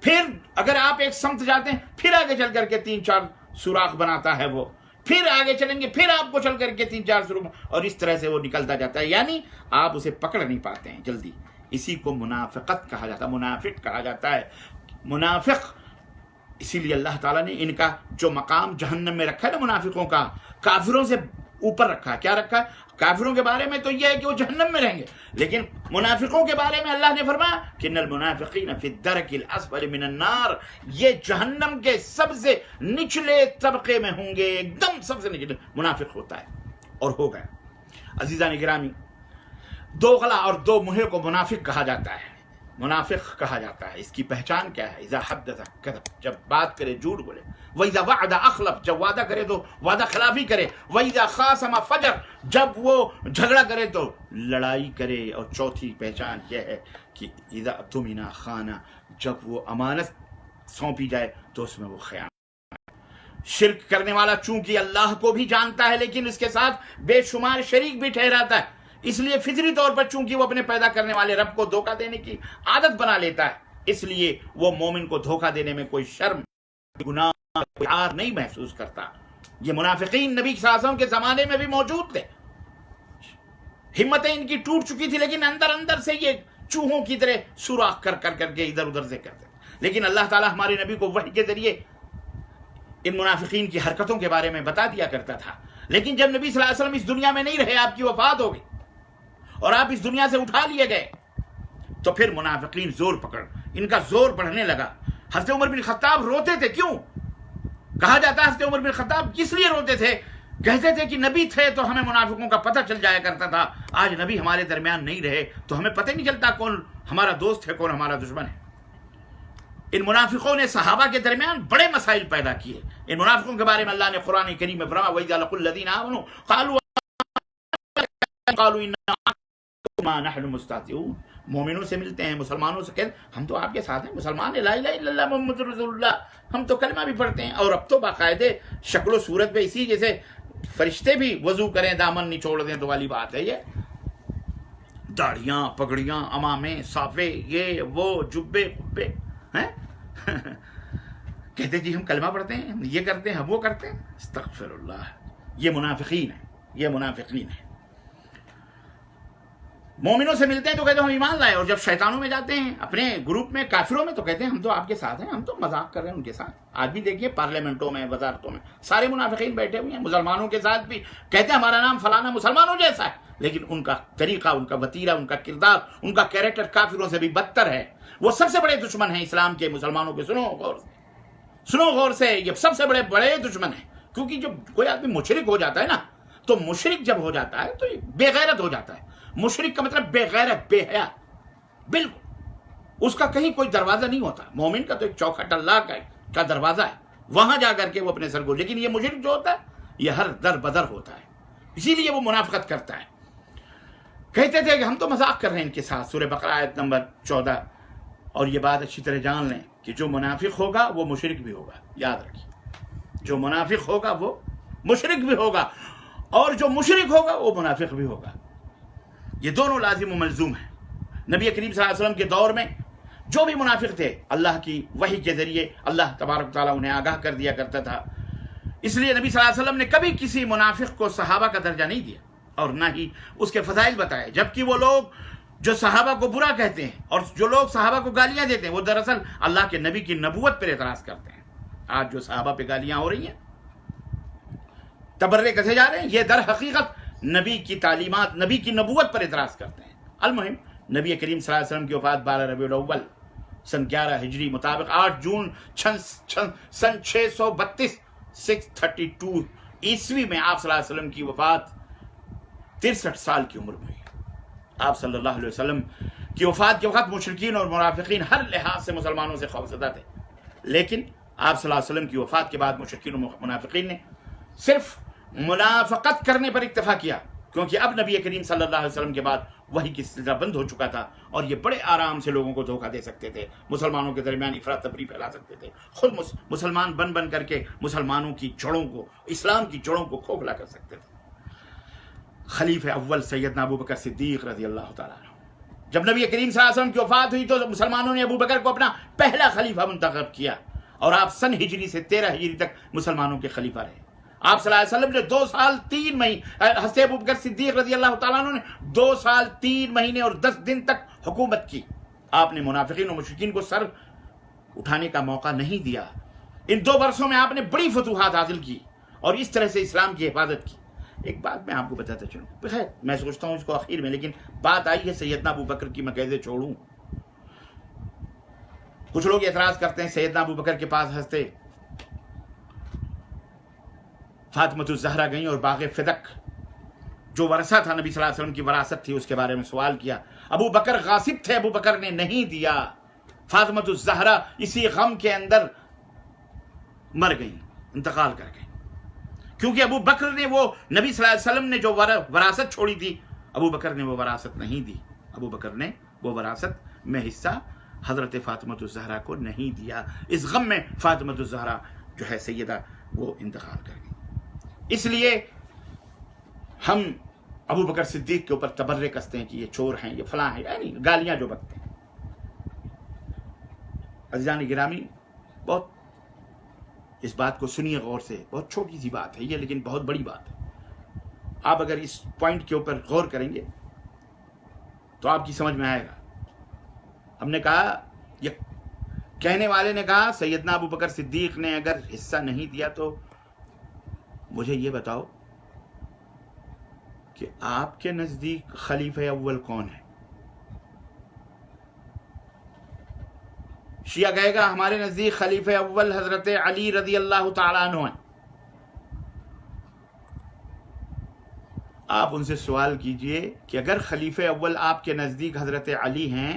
پھر اگر آپ ایک سمت جاتے ہیں، پھر آگے چل کر کے 3-4 سوراخ بناتا ہے وہ، پھر آگے چلیں گے، پھر آپ کو چل کر کے 3-4 سوراخ، اور اس طرح سے وہ نکلتا جاتا ہے، یعنی آپ اسے پکڑ نہیں پاتے ہیں جلدی۔ اسی کو منافقت کہا جاتا ہے، منافق کہا جاتا ہے، منافق۔ اسی لیے اللہ تعالیٰ نے ان کا جو مقام جہنم میں رکھا ہے نا، منافقوں کا، کافروں سے اوپر رکھا ہے۔ کیا رکھا ہے؟ کافروں کے بارے میں تو یہ ہے کہ وہ جہنم میں رہیں گے، لیکن منافقوں کے بارے میں اللہ نے فرمایا کہ ان المنافقین فی الدرک الاسفل من النار، یہ جہنم کے سب سے نچلے طبقے میں ہوں گے، ایک دم سب سے نچلے منافق ہوتا ہے، اور ہو گیا۔ عزیزان گرامی، 2 گلا اور 2 منہ کو منافق کہا جاتا ہے، منافق کہا جاتا ہے۔ اس کی پہچان کیا ہے؟ اذا حدث کذب، جب بات کرے جھوٹ بولے، وَإِذَا وَعَدَ أَخْلَفَ، جب وعدہ کرے تو وعدہ خلافی کرے، وَإِذَا خَاصَمَ فَجَرَ، جب وہ جھگڑا کرے تو لڑائی کرے، اور چوتھی پہچان یہ ہے کہ اذا اؤتمن خان، جب وہ امانت سونپی جائے تو اس میں وہ خیانت۔ شرک کرنے والا چونکہ اللہ کو بھی جانتا ہے لیکن اس کے ساتھ بے شمار شریک بھی ٹھہراتا ہے، اس لیے فطری طور پر چونکہ وہ اپنے پیدا کرنے والے رب کو دھوکہ دینے کی عادت بنا لیتا ہے، اس لیے وہ مومن کو دھوکہ دینے میں کوئی شرم، گناہ، کوئی عار نہیں محسوس کرتا۔ یہ منافقین نبی صلی اللہ علیہ وسلم کے زمانے میں بھی موجود تھے، ہمتیں ان کی ٹوٹ چکی تھی، لیکن اندر سے یہ چوہوں کی طرح سوراخ کر کے ادھر ادھر سے کرتے تھے۔ لیکن اللہ تعالیٰ ہمارے نبی کو وحی کے ذریعے ان منافقین کی حرکتوں کے بارے میں بتا دیا کرتا تھا، لیکن جب نبی صلی اللہ علیہ وسلم اس دنیا میں نہیں رہے، آپ کی وفات ہو گئی اور آپ اس دنیا سے اٹھا لیے گئے، تو پھر منافقین زور پکڑ ان کا زور بڑھنے لگا. حضرت عمر بن خطاب روتے تھے. کیوں کہا جاتا ہے حضرت عمر بن خطاب کس لیے روتے تھے؟ کہتے تھے کہ نبی تھے تو ہمیں منافقوں کا پتہ چل جایا کرتا تھا. آج نبی ہمارے درمیان نہیں رہے تو ہمیں پتہ نہیں چلتا کون ہمارا دوست ہے کون ہمارا دشمن ہے. ان منافقوں نے صحابہ کے درمیان بڑے مسائل پیدا کیے. ان منافقوں کے بارے میں اللہ نے قرآن کریم میں فرمایا وَإِذَا لَقُوا الَّذِينَ آمَنُوا قَالُوا إِنَّا نَحْنُ مُسْتَهْزِئُونَ. مومنوں سے ملتے ہیں, مسلمانوں سے کہتے ہیں ہم تو آپ کے ساتھ ہیں, مسلمان ہیں, لا الہ الا اللہ محمد رسول اللہ, ہم تو کلمہ بھی پڑھتے ہیں. اور اب تو باقاعدے شکل و صورت پہ اسی جیسے فرشتے بھی وضو کریں دامن نچوڑ دیں تو والی بات ہے. یہ داڑیاں, پگڑیاں, امامے, صافے, یہ وہ, جبے خبے ہیں کہتے جی ہم کلمہ پڑھتے ہیں, یہ کرتے ہیں, ہم وہ کرتے ہیں. استغفر اللہ. یہ منافقین ہیں, یہ منافقین ہیں. مومنوں سے ملتے ہیں تو کہتے ہیں ہم ایمان لائے, اور جب شیطانوں میں جاتے ہیں اپنے گروپ میں کافروں میں تو کہتے ہیں ہم تو آپ کے ساتھ ہیں, ہم تو مذاق کر رہے ہیں ان کے ساتھ. آج بھی دیکھیے پارلیمنٹوں میں, وزارتوں میں سارے منافقین بیٹھے ہوئے ہیں. مسلمانوں کے ساتھ بھی کہتے ہیں ہمارا نام فلانا مسلمانوں جیسا ہے, لیکن ان کا طریقہ, ان کا وتیرہ, ان کا کردار, ان کا کیریکٹر کافروں سے بھی بدتر ہے. وہ سب سے بڑے دشمن ہیں اسلام کے, مسلمانوں کے. سنو غور سے, سنو غور سے, یہ سب سے بڑے دشمن ہیں. کیونکہ جب کوئی آدمی مشرک ہو جاتا ہے نا, تو مشرک جب ہو جاتا ہے تو بے غیرت ہو جاتا ہے. مشرک کا مطلب بے غیرت, بے حیا, بالکل اس کا کہیں کوئی دروازہ نہیں ہوتا. مومن کا تو ایک چوکھٹ اللہ کا دروازہ ہے, وہاں جا کر کے وہ اپنے سر کو. لیکن یہ مشرک جو ہوتا ہے یہ ہر در بدر ہوتا ہے, اسی لیے وہ منافقت کرتا ہے. کہتے تھے کہ ہم تو مذاق کر رہے ہیں ان کے ساتھ. سورہ بقرہ آیت نمبر 14. اور یہ بات اچھی طرح جان لیں کہ جو منافق ہوگا وہ مشرک بھی ہوگا. یاد رکھیے, جو منافق ہوگا وہ مشرک بھی ہوگا, اور جو مشرک ہوگا وہ منافق بھی ہوگا. یہ دونوں لازم و ملزوم ہیں. نبی کریم صلی اللہ علیہ وسلم کے دور میں جو بھی منافق تھے, اللہ کی وحی کے ذریعے اللہ تبارک تعالیٰ انہیں آگاہ کر دیا کرتا تھا. اس لیے نبی صلی اللہ علیہ وسلم نے کبھی کسی منافق کو صحابہ کا درجہ نہیں دیا, اور نہ ہی اس کے فضائل بتائے. جبکہ وہ لوگ جو صحابہ کو برا کہتے ہیں اور جو لوگ صحابہ کو گالیاں دیتے ہیں, وہ دراصل اللہ کے نبی کی نبوت پر اعتراض کرتے ہیں. آج جو صحابہ پہ گالیاں ہو رہی ہیں, تبرے کسے جا رہے ہیں, یہ در حقیقت نبی کی تعلیمات, نبی کی نبوت پر اعتراض کرتے ہیں. المہم, نبی کریم صلی اللہ علیہ وسلم کی وفات 12 ربیع الاول سن 11 ہجری مطابق 8 جون سن 632 632 عیسوی میں آپ صلی اللہ علیہ وسلم کی وفات 63 سال کی عمر میں ہوئی. آپ صلی اللہ علیہ وسلم کی وفات کے وقت مشرکین اور منافقین ہر لحاظ سے مسلمانوں سے خوفزدہ تھے. لیکن آپ صلی اللہ علیہ وسلم کی وفات کے بعد مشرکین اور منافقین نے صرف منافقت کرنے پر اکتفا کیا, کیونکہ اب نبی کریم صلی اللہ علیہ وسلم کے بعد وحی کی سلسلہ بند ہو چکا تھا, اور یہ بڑے آرام سے لوگوں کو دھوکہ دے سکتے تھے, مسلمانوں کے درمیان افراتفری پھیلا سکتے تھے, خود مسلمان بن کر کے مسلمانوں کی جڑوں کو, اسلام کی جڑوں کو کھوکھلا کر سکتے تھے. خلیفہ اول سیدنا ابو بکر صدیق رضی اللہ تعالیٰ عنہ, جب نبی کریم صلی اللہ علیہ وسلم کی وفات ہوئی تو مسلمانوں نے ابو بکر کو اپنا پہلا خلیفہ منتخب کیا, اور آپ سن ہجری سے 13 ہجری تک مسلمانوں کے خلیفہ رہے. آپ صلی اللہ علیہ وسلم نے 2 سال 3 مہینے, حضرت ابو بکر صدیق رضی اللہ تعالیٰ عنہ نے 2 سال 3 مہینے اور 10 دن تک حکومت کی. آپ نے منافقین اور مشرکین کو سر اٹھانے کا موقع نہیں دیا. ان 2 برسوں میں آپ نے بڑی فتوحات حاصل کی اور اس طرح سے اسلام کی حفاظت کی. ایک بات میں آپ کو بتاتا چلوں, بخیر میں سوچتا ہوں اس کو آخر میں, لیکن بات آئی ہے سیدنا ابو بکر کی, میں کیسے چھوڑوں. کچھ لوگ اعتراض کرتے ہیں سیدنا ابو بکر کے پاس ہنستے فاطمۃ الزہرا گئیں اور باغ فدق جو ورثہ تھا نبی صلی اللہ علیہ وسلم کی وراثت تھی اس کے بارے میں سوال کیا. ابو بکر غاصب تھے, ابو بکر نے نہیں دیا. فاطمۃ الزہرا اسی غم کے اندر مر گئیں, انتقال کر گئیں, کیونکہ ابو بکر نے وہ نبی صلی اللہ علیہ وسلم نے جو وراثت چھوڑی تھی, ابو بکر نے وہ وراثت نہیں دی. ابو بکر نے وہ وراثت میں حصہ حضرت فاطمۃ الزہرا کو نہیں دیا. اس غم میں فاطمۃ الزہرا جو ہے سیدہ وہ انتقال کر گئی. اس لیے ہم ابو بکر صدیق کے اوپر تبرے کستے ہیں کہ یہ چور ہیں, یہ فلاں ہیں, یعنی گالیاں جو بکتے ہیں. عزیزان گرامی, بہت اس بات کو سنیے غور سے, بہت چھوٹی سی بات ہے یہ, لیکن بہت بڑی بات ہے. آپ اگر اس پوائنٹ کے اوپر غور کریں گے تو آپ کی سمجھ میں آئے گا. ہم نے کہا, یہ کہنے والے نے کہا سیدنا ابو بکر صدیق نے اگر حصہ نہیں دیا تو مجھے یہ بتاؤ کہ آپ کے نزدیک خلیفہ اول کون ہے؟ شیعہ کہے گا ہمارے نزدیک خلیفہ اول حضرت علی رضی اللہ تعالیٰ عنہ ہیں. آپ ان سے سوال کیجئے کہ اگر خلیفہ اول آپ کے نزدیک حضرت علی ہیں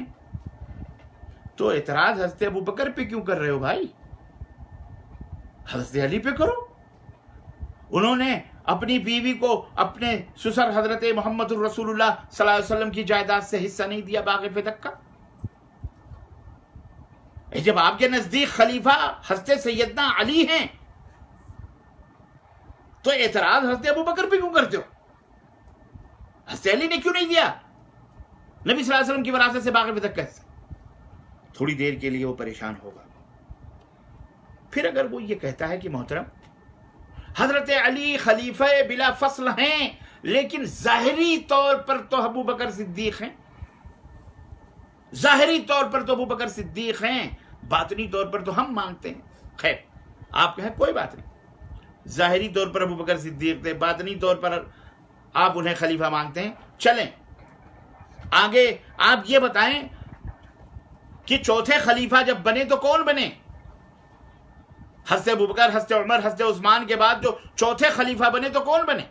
تو اعتراض حضرت ابو بکر پہ کیوں کر رہے ہو بھائی؟ حضرت علی پہ کرو. انہوں نے اپنی بیوی کو اپنے سسر حضرت محمد الرسول اللہ صلی اللہ علیہ وسلم کی جائیداد سے حصہ نہیں دیا باغ فتح کا. جب آپ کے نزدیک خلیفہ حضرت سیدنا علی ہیں تو اعتراض حضرت ابو بکر پہ کیوں کرتے ہو؟ حضرت علی نے کیوں نہیں دیا نبی صلی اللہ علیہ وسلم کی وراثت سے باغ فتح کا حصہ؟ تھوڑی دیر کے لیے وہ پریشان ہوگا. پھر اگر وہ یہ کہتا ہے کہ محترم حضرت علی خلیفہ بلا فصل ہیں لیکن ظاہری طور پر تو ابو بکر صدیق ہیں، ظاہری طور پر تو ابو بکر صدیق ہیں، باطنی طور پر تو ہم مانتے ہیں. خیر آپ کہیں کوئی بات نہیں، ظاہری طور پر ابو بکر صدیق تھے، باطنی طور پر آپ انہیں خلیفہ مانتے ہیں. چلیں آگے آپ یہ بتائیں کہ چوتھے خلیفہ جب بنے تو کون بنے؟ حضرت ابوبکر، حضرت عمر، حضرت عثمان کے بعد جو چوتھے خلیفہ بنے تو کون بنے؟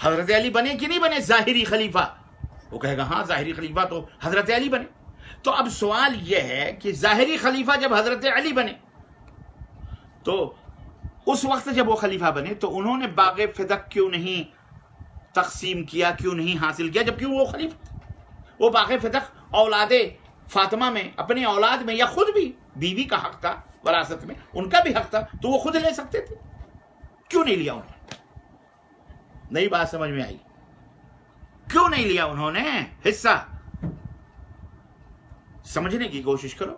حضرت علی بنے کہ نہیں بنے ظاہری خلیفہ؟ وہ کہے گا ہاں ظاہری خلیفہ تو حضرت علی بنے. تو اب سوال یہ ہے کہ ظاہری خلیفہ جب حضرت علی بنے تو اس وقت جب وہ خلیفہ بنے تو انہوں نے باغ فتح کیوں نہیں تقسیم کیا، کیوں نہیں حاصل کیا جبکہ وہ خلیفہ تھے؟ وہ باغ فتح اولاد فاطمہ میں، اپنی اولاد میں، یا خود بھی بیوی کا حق تھا وراثت میں، ان کا بھی حق تھا تو وہ خود لے سکتے تھے، کیوں نہیں لیا انہوں نے؟ نئی بات سمجھ میں آئی؟ کیوں نہیں لیا انہوں نے حصہ؟ سمجھنے کی کوشش کرو.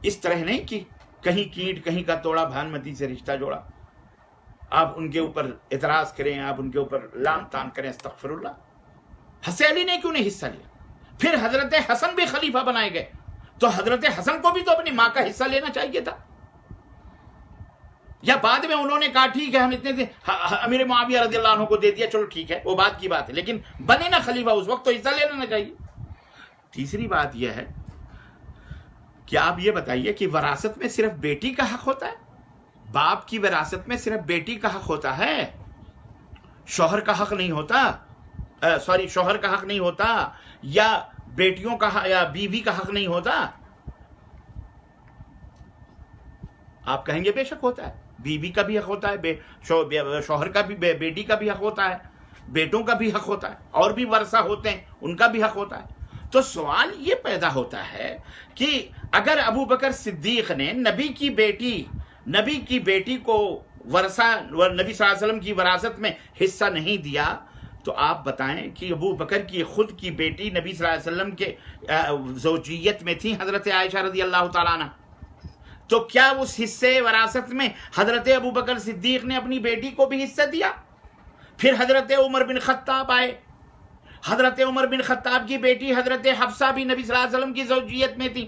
اس طرح نہیں کہ کہیں کینٹ کہیں کا توڑا بھانمتی سے رشتہ جوڑا. آپ ان کے اوپر اعتراض کریں، آپ ان کے اوپر لام تان کریں، استغفر اللہ. حضرت علی نے کیوں نہیں حصہ لیا؟ پھر حضرت حسن بھی خلیفہ بنائے گئے تو حضرت حسن کو بھی تو اپنی ماں کا حصہ لینا چاہیے تھا. یا بعد میں انہوں نے کہا ٹھیک ہے ہم اتنے دے امیر معاویہ رضی اللہ عنہ کو دے دیا، چلو ٹھیک ہے وہ بات کی بات ہے، لیکن بنے نا خلیفہ اس وقت تو حصہ لینا نہ چاہیے. تیسری بات یہ ہے کہ آپ یہ بتائیے کہ وراثت میں صرف بیٹی کا حق ہوتا ہے؟ باپ کی وراثت میں صرف بیٹی کا حق ہوتا ہے، شوہر کا حق نہیں ہوتا. شوہر کا حق نہیں ہوتا، یا بیٹیوں کا یا بیوی کا حق نہیں ہوتا. آپ کہیں گے بے شک ہوتا ہے، بیوی کا بھی حق ہوتا ہے، شوہر کا بھی، بیٹی کا بھی حق ہوتا ہے، بیٹوں کا بھی حق ہوتا ہے، اور بھی ورثہ ہوتے ہیں ان کا بھی حق ہوتا ہے. تو سوال یہ پیدا ہوتا ہے کہ اگر ابو بکر صدیق نے نبی کی بیٹی کو ورثہ، نبی صلی اللہ علیہ وسلم کی وراثت میں حصہ نہیں دیا، تو آپ بتائیں کہ ابو بکر کی خود کی بیٹی نبی صلی اللہ علیہ وسلم کے زوجیت میں تھی حضرت عائشہ رضی اللہ تعالیٰ عنہ، تو کیا اس حصے وراثت میں حضرت ابو بکر صدیق نے اپنی بیٹی کو بھی حصہ دیا؟ پھر حضرت عمر بن خطاب آئے، حضرت عمر بن خطاب کی بیٹی حضرت حفصہ بھی نبی صلی اللہ علیہ وسلم کی زوجیت میں تھی.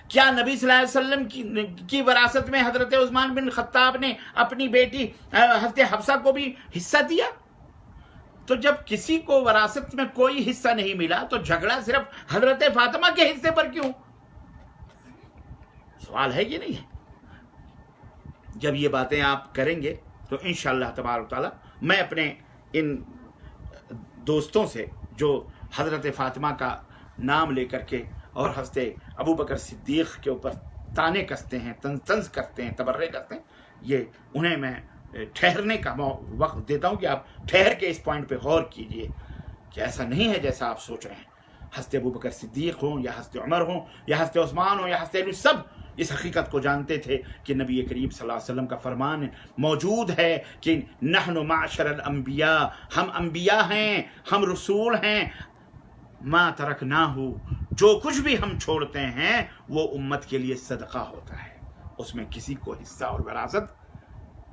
کیا نبی صلی اللہ علیہ وسلم کی وراثت میں حضرت عثمان بن خطاب نے اپنی بیٹی حضرت حفصہ کو بھی حصہ دیا؟ تو جب کسی کو وراثت میں کوئی حصہ نہیں ملا تو جھگڑا صرف حضرت فاطمہ کے حصے پر کیوں؟ سوال ہے یہ نہیں ہے. جب یہ باتیں آپ کریں گے تو انشاءاللہ تبارک تعالی میں اپنے ان دوستوں سے جو حضرت فاطمہ کا نام لے کر کے اور حضرت ابو بکر صدیق کے اوپر تانے کستے ہیں، طنز کرتے ہیں، تبرے کرتے ہیں، یہ انہیں میں ٹھہرنے کا وقت دیتا ہوں کہ آپ ٹھہر کے اس پوائنٹ پہ غور کیجئے کہ ایسا نہیں ہے جیسا آپ سوچ رہے ہیں. حضرت ابو بکر صدیق ہوں یا حضرت عمر ہوں یا حضرت عثمان ہوں یا حضرت علی، سب اس حقیقت کو جانتے تھے کہ نبی کریم صلی اللہ علیہ وسلم کا فرمان موجود ہے کہ نحن معشر الانبیاء، ہم انبیاء ہیں، ہم رسول ہیں، ما ترکناہ، جو کچھ بھی ہم چھوڑتے ہیں وہ امت کے لیے صدقہ ہوتا ہے، اس میں کسی کو حصہ اور وراثت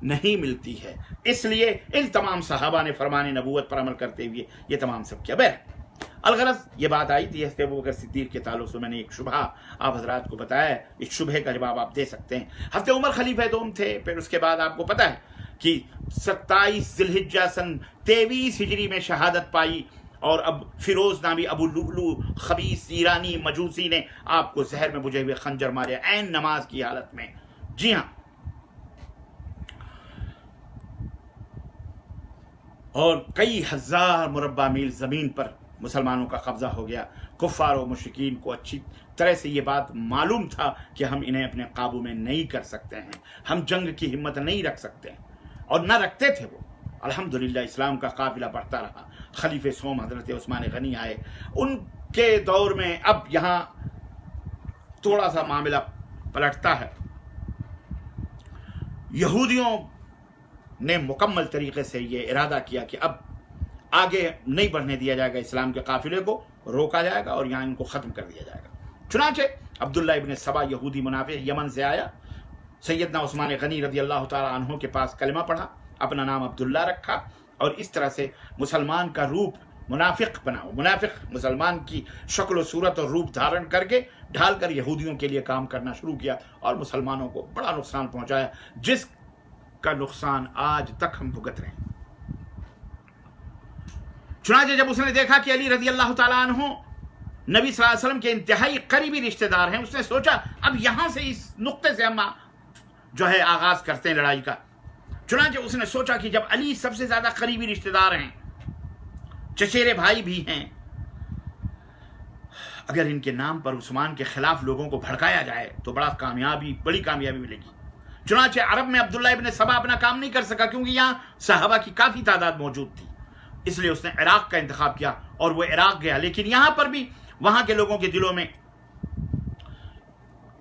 نہیں ملتی ہے. اس لیے ان تمام صحابہ نے فرمان نبوت پر عمل کرتے ہوئے یہ تمام سب کیا. الغرض یہ بات آئی تھی حضرت ابوبکر صدیق کے تعلق سے، میں نے ایک شبہ آپ حضرات کو بتایا، اس شبہ کا جواب آپ دے سکتے ہیں. حضرت عمر خلیفہ دوم تھے، پھر اس کے بعد آپ کو پتہ ہے کہ 27 ذی الحجہ سن 23 ہجری میں شہادت پائی، اور اب فیروز نامی ابو لؤلؤ خبیث ایرانی مجوسی نے آپ کو زہر میں بجھے ہوئے خنجر مارے عین نماز کی حالت میں. جی ہاں، اور کئی ہزار مربع میل زمین پر مسلمانوں کا قبضہ ہو گیا. کفار و مشرکین کو اچھی طرح سے یہ بات معلوم تھا کہ ہم انہیں اپنے قابو میں نہیں کر سکتے ہیں، ہم جنگ کی ہمت نہیں رکھ سکتے ہیں، اور نہ رکھتے تھے وہ. الحمدللہ اسلام کا قافلہ بڑھتا رہا. خلیفہ سوم حضرت عثمان غنی آئے، ان کے دور میں اب یہاں تھوڑا سا معاملہ پلٹتا ہے. یہودیوں نے مکمل طریقے سے یہ ارادہ کیا کہ اب آگے نہیں بڑھنے دیا جائے گا، اسلام کے قافلے کو روکا جائے گا اور یہاں ان کو ختم کر دیا جائے گا. چنانچہ عبداللہ ابن سبا یہودی منافق یمن سے آیا، سیدنا عثمان غنی رضی اللہ تعالی عنہ کے پاس کلمہ پڑھا، اپنا نام عبداللہ رکھا، اور اس طرح سے مسلمان کا روپ منافق بنا. منافق مسلمان کی شکل و صورت اور روپ دھارن کر کے ڈھال کر یہودیوں کے لیے کام کرنا شروع کیا اور مسلمانوں کو بڑا نقصان پہنچایا، جس کا نقصان آج تک ہم بھگت رہے ہیں. چنانچہ جب اس نے دیکھا کہ علی رضی اللہ تعالیٰ عنہ نبی صلی اللہ علیہ وسلم کے انتہائی قریبی رشتہ دار ہیں، اس نے سوچا اب یہاں سے اس نقطے سے ہم جو ہے آغاز کرتے ہیں لڑائی کا. چنانچہ اس نے سوچا کہ جب علی سب سے زیادہ قریبی رشتہ دار ہیں، چچیرے بھائی بھی ہیں، اگر ان کے نام پر عثمان کے خلاف لوگوں کو بھڑکایا جائے تو بڑی کامیابی ملے گی. چنانچہ عرب میں عبداللہ ابن سبا اپنا کام نہیں کر سکا کیونکہ یہاں صحابہ کی کافی تعداد موجود تھی، اس لیے اس نے عراق کا انتخاب کیا اور وہ عراق گیا. لیکن یہاں پر بھی وہاں کے لوگوں کے دلوں میں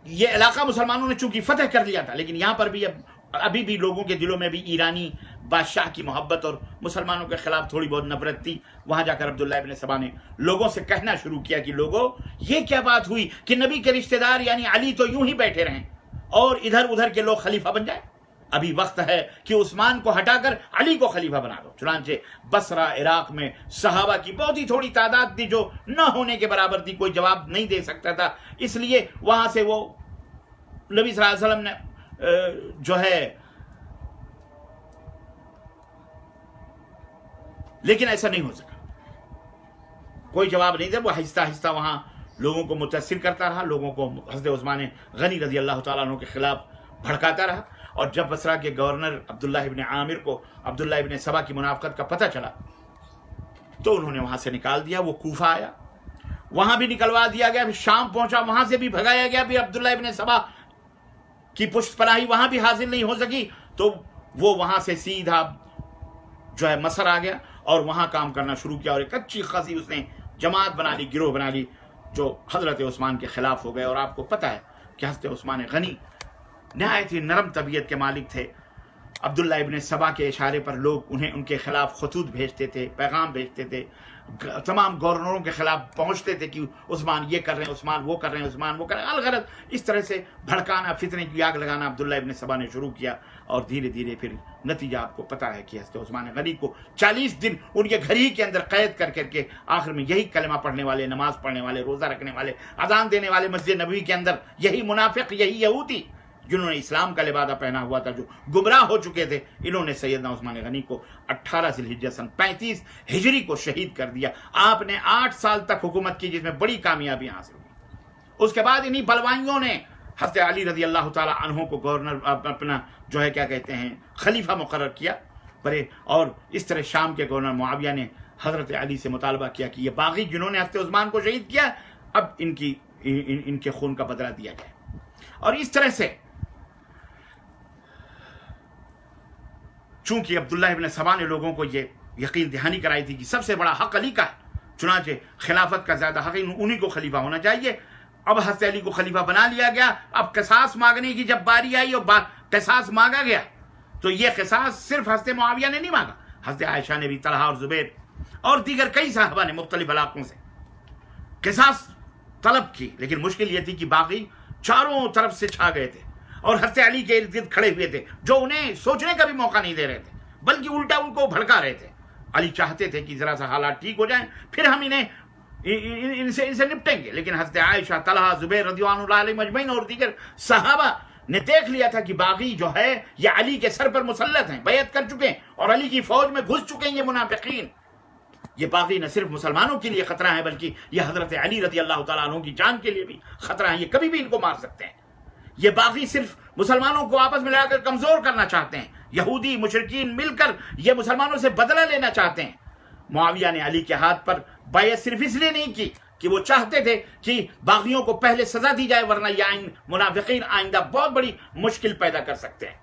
یہ علاقہ مسلمانوں نے چونکہ فتح کر لیا تھا، لیکن یہاں پر بھی ابھی بھی لوگوں کے دلوں میں بھی ایرانی بادشاہ کی محبت اور مسلمانوں کے خلاف تھوڑی بہت نفرت تھی. وہاں جا کر عبداللہ ابن سبا نے لوگوں سے کہنا شروع کیا کہ لوگوں، یہ کیا بات ہوئی کہ نبی کے رشتہ دار یعنی علی تو یوں ہی بیٹھے رہیں اور ادھر ادھر کے لوگ خلیفہ بن جائیں؟ ابھی وقت ہے کہ عثمان کو ہٹا کر علی کو خلیفہ بنا دو. چنانچہ بصرہ عراق میں صحابہ کی بہت ہی تھوڑی تعداد تھی جو نہ ہونے کے برابر تھی، کوئی جواب نہیں دے سکتا تھا، اس لیے وہاں سے وہ نبی صلی اللہ علیہ وسلم نے جو ہے، لیکن ایسا نہیں ہو سکا، کوئی جواب نہیں دیا. وہ آہستہ آہستہ وہاں لوگوں کو متاثر کرتا رہا، لوگوں کو حضرت عثمان غنی رضی اللہ تعالیٰ عنہ کے خلاف بھڑکاتا رہا. اور جب بصرہ کے گورنر عبداللہ ابن عامر کو عبداللہ ابن سبا کی منافقت کا پتہ چلا تو انہوں نے وہاں سے نکال دیا. وہ کوفہ آیا، وہاں بھی نکلوا دیا گیا، پھر شام پہنچا، وہاں سے بھی بھگایا گیا. پھر عبداللہ ابن سبا کی پشت پناہی وہاں بھی حاصل نہیں ہو سکی تو وہ وہاں سے سیدھا جو ہے مصر آ گیا اور وہاں کام کرنا شروع کیا. اور ایک اچھی خاصی اس نے جماعت بنا لی، گروہ بنا لی جو حضرت عثمان کے خلاف ہو گئے. اور آپ کو پتہ ہے کہ حضرت عثمان غنی نہایت ہی نرم طبیعت کے مالک تھے. عبداللہ ابن سبا کے اشارے پر لوگ انہیں ان کے خلاف خطوط بھیجتے تھے، پیغام بھیجتے تھے، تمام گورنروں کے خلاف پہنچتے تھے کہ عثمان یہ کر رہے ہیں، عثمان وہ کر رہے ہیں، عثمان وہ کر رہے ہیں، الغرض اس طرح سے بھڑکانا، فتنے کی آگ لگانا عبداللہ ابن سبا نے شروع کیا. اور دھیرے دھیرے پھر نتیجہ آپ کو پتہ ہے کہ حضرت عثمان غنی کو 40 دن ان کے گھر ہی کے اندر قید کر کر کے آخر میں یہی کلمہ پڑھنے والے، نماز پڑھنے والے، روزہ رکھنے والے، اذان دینے والے مسجد نبوی کے اندر یہی منافق، یہی یہودی جنہوں نے اسلام کا لبادہ پہنا ہوا تھا، جو گمراہ ہو چکے تھے، انہوں نے سیدنا عثمان غنی کو 18 ذی الحجہ سن 35 ہجری کو شہید کر دیا. آپ نے 8 سال تک حکومت کی جس میں بڑی کامیابی حاصل ہوئی. اس کے بعد انہی بلوائیوں نے حضرت علی رضی اللہ تعالی عنہ کو گورنر اپنا جو ہے کیا کہتے ہیں خلیفہ مقرر کیا. اور اس طرح شام کے گورنر معاویہ نے حضرت علی سے مطالبہ کیا کہ یہ باغی جنہوں نے حضرت عثمان کو شہید کیا، اب ان کے خون کا بدلہ دیا جائے. اور اس طرح سے چونکہ عبداللہ ابن سبا نے لوگوں کو یہ یقین دہانی کرائی تھی کہ سب سے بڑا حق علی کا ہے، چنانچہ خلافت کا زیادہ حق انہی کو خلیفہ ہونا چاہیے. اب حضرت علی کو خلیفہ بنا لیا گیا. اب قصاص مانگنے کی جب باری آئی اور قصاص مانگا گیا تو یہ قصاص صرف حضرت معاویہ نے نہیں مانگا، حضرت عائشہ نے بھی، طلحہ اور زبیر اور دیگر کئی صحابہ نے مختلف علاقوں سے قصاص طلب کی. لیکن مشکل یہ تھی کہ باغی چاروں طرف سے چھا گئے تھے اور حضرت علی کے ارد گرد کھڑے ہوئے تھے، جو انہیں سوچنے کا بھی موقع نہیں دے رہے تھے بلکہ الٹا ان کو بھڑکا رہے تھے. علی چاہتے تھے کہ ذرا سا حالات ٹھیک ہو جائیں پھر ہم ان سے نپٹیں گے. لیکن حضرت عائشہ، طلحہ، زبیر رضوان اللہ علیہم اجمعین اور دیگر صحابہ نے دیکھ لیا تھا کہ باغی جو ہے یہ علی کے سر پر مسلط ہیں، بیعت کر چکے ہیں اور علی کی فوج میں گھس چکے ہیں یہ منافقین. یہ باغی نہ صرف مسلمانوں کے لیے خطرہ ہے بلکہ یہ حضرت علی رضی اللہ تعالیٰ عنہ کی جان کے لیے بھی خطرہ ہے. یہ کبھی بھی ان کو مار سکتے ہیں. یہ باغی صرف مسلمانوں کو آپس میں لڑا کر کمزور کرنا چاہتے ہیں. یہودی مشرکین مل کر یہ مسلمانوں سے بدلہ لینا چاہتے ہیں. معاویہ نے علی کے ہاتھ پر بیعت صرف اس لیے نہیں کی کہ وہ چاہتے تھے کہ باغیوں کو پہلے سزا دی جائے ورنہ یہ منافقین آئندہ بہت بڑی مشکل پیدا کر سکتے ہیں.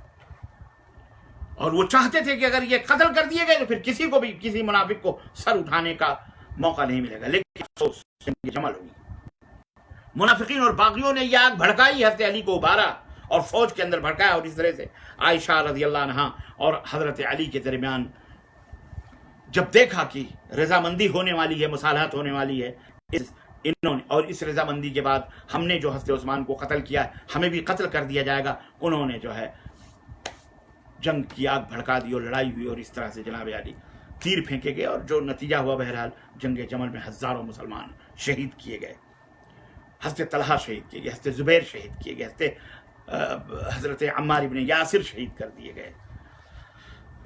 اور وہ چاہتے تھے کہ اگر یہ قتل کر دیے گئے تو پھر کسی کو بھی کسی منافق کو سر اٹھانے کا موقع نہیں ملے گا. لیکن افسوس جمل ہوئی. منافقین اور باغیوں نے یہ آگ بھڑکائی, حضرت علی کو ابھارا اور فوج کے اندر بھڑکایا, اور اس طرح سے عائشہ رضی اللہ عنہا اور حضرت علی کے درمیان جب دیکھا کہ رضامندی ہونے والی ہے, مصالحت ہونے والی ہے, انہوں نے اور اس رضامندی کے بعد ہم نے جو حضرت عثمان کو قتل کیا ہمیں بھی قتل کر دیا جائے گا, انہوں نے جو ہے جنگ کی آگ بھڑکا دی اور لڑائی ہوئی, اور اس طرح سے جناب علی تیر پھینکے گئے, اور جو نتیجہ ہوا بہرحال جنگ جمل میں ہزاروں مسلمان شہید کیے گئے. حضرت طلحہ شہید کیے گئے, حضرت زبیر شہید کیے گئے, حضرت عمار ابن یاسر شہید کر دیے گئے.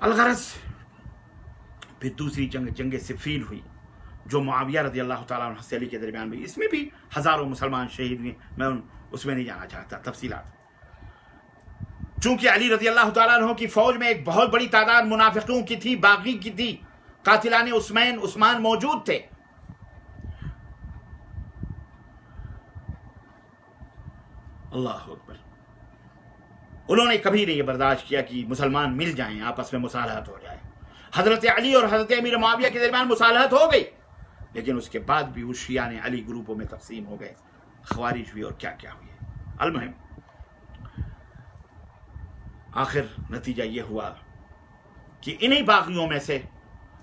الغرض پھر دوسری جنگ صفین ہوئی جو معاویہ رضی اللہ تعالیٰ عنہ حضرت علی کے درمیان بھی, اس میں بھی ہزاروں مسلمان شہید ہوئے. میں اس میں نہیں جانا چاہتا تفصیلات. چونکہ علی رضی اللہ تعالیٰ عنہ کی فوج میں ایک بہت بڑی تعداد منافقوں کی تھی, باغی کی تھی, قاتلان عثمان موجود تھے. اللہ اکبر. انہوں نے کبھی نہیں یہ برداشت کیا کہ مسلمان مل جائیں, آپس میں مصالحت ہو جائے. حضرت علی اور حضرت امیر معاویہ کے درمیان مصالحت ہو گئی, لیکن اس کے بعد بھی اس شیعہ نے علی گروپوں میں تقسیم ہو گئے, خوارج ہوئی اور کیا کیا ہوئی. المہم آخر نتیجہ یہ ہوا کہ انہی باغیوں میں سے,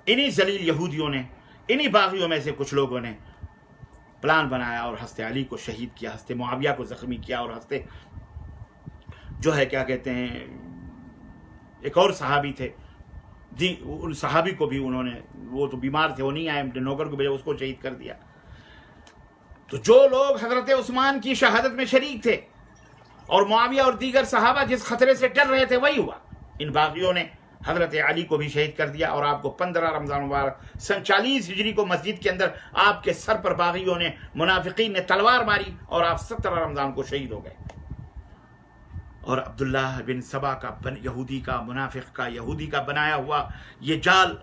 انہی ذلیل یہودیوں نے, انہی باغیوں میں سے کچھ لوگوں نے پلان بنایا اور حضرت علی کو شہید کیا, حضرت معاویہ کو زخمی کیا, اور حضرت جو ہے کیا کہتے ہیں ایک اور صحابی تھے, ان صحابی کو بھی انہوں نے, وہ تو بیمار تھے وہ نہیں آئے, نوکر کو بھیجا, اس کو شہید کر دیا. تو جو لوگ حضرت عثمان کی شہادت میں شریک تھے اور معاویہ اور دیگر صحابہ جس خطرے سے ڈر رہے تھے وہی ہوا. ان باغیوں نے حضرت علی کو بھی شہید کر دیا, اور آپ کو 15 رمضان مبارک سن 40 ہجری کو مسجد کے اندر آپ کے سر پر باغیوں نے, منافقین نے تلوار ماری, اور آپ 17 رمضان کو شہید ہو گئے. اور عبداللہ بن سبا کا یہودی کا, منافق کا, یہودی کا بنایا ہوا یہ جال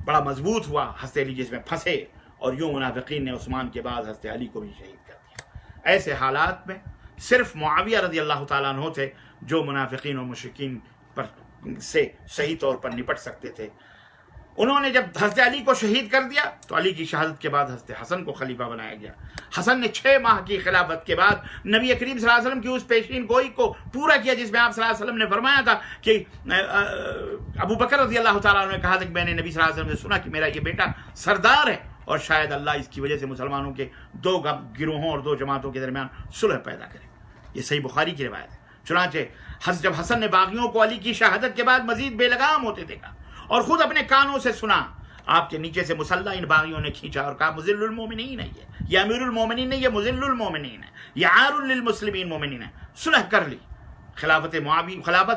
بڑا مضبوط ہوا, حضرت علی جس میں پھنسے, اور یوں منافقین نے عثمان کے بعد حضرت علی کو بھی شہید کر دیا. ایسے حالات میں صرف معاویہ رضی اللہ تعالیٰ عنہ تھے جو منافقین اور مشرکین پر سے صحیح طور پر نپٹ سکتے تھے. انہوں نے جب حضرت علی کو شہید کر دیا تو علی کی شہادت کے بعد حضرت حسن کو خلیفہ بنایا گیا. حسن نے 6 ماہ کی خلافت کے بعد نبی کریم صلی اللہ علیہ وسلم کی اس پیشین گوئی کو پورا کیا جس میں آپ صلی اللہ علیہ وسلم نے فرمایا تھا کہ ابو بکر رضی اللہ تعالیٰ عنہ نے کہا تھا کہ میں نے نبی صلی اللہ علیہ وسلم سے سنا کہ میرا یہ بیٹا سردار ہے, اور شاید اللہ اس کی وجہ سے مسلمانوں کے 2 گروہوں اور 2 جماعتوں کے درمیان صلح پیدا کرے. یہ صحیح بخاری کی روایت ہے. چنانچہ جب حسن نے باغیوں کو علی کی شہادت کے بعد مزید بے لگام ہوتے دیکھا اور خود اپنے کانوں سے سنا, آپ کے نیچے سے مسلح ان باغیوں نے کھینچا اور کہا مذل المومنین ہے, یہ امیر المومنین نہیں, یہ مذل المومنین ہے, یہ عار للمسلمین مومنین ہے. صلح کر لی. خلافت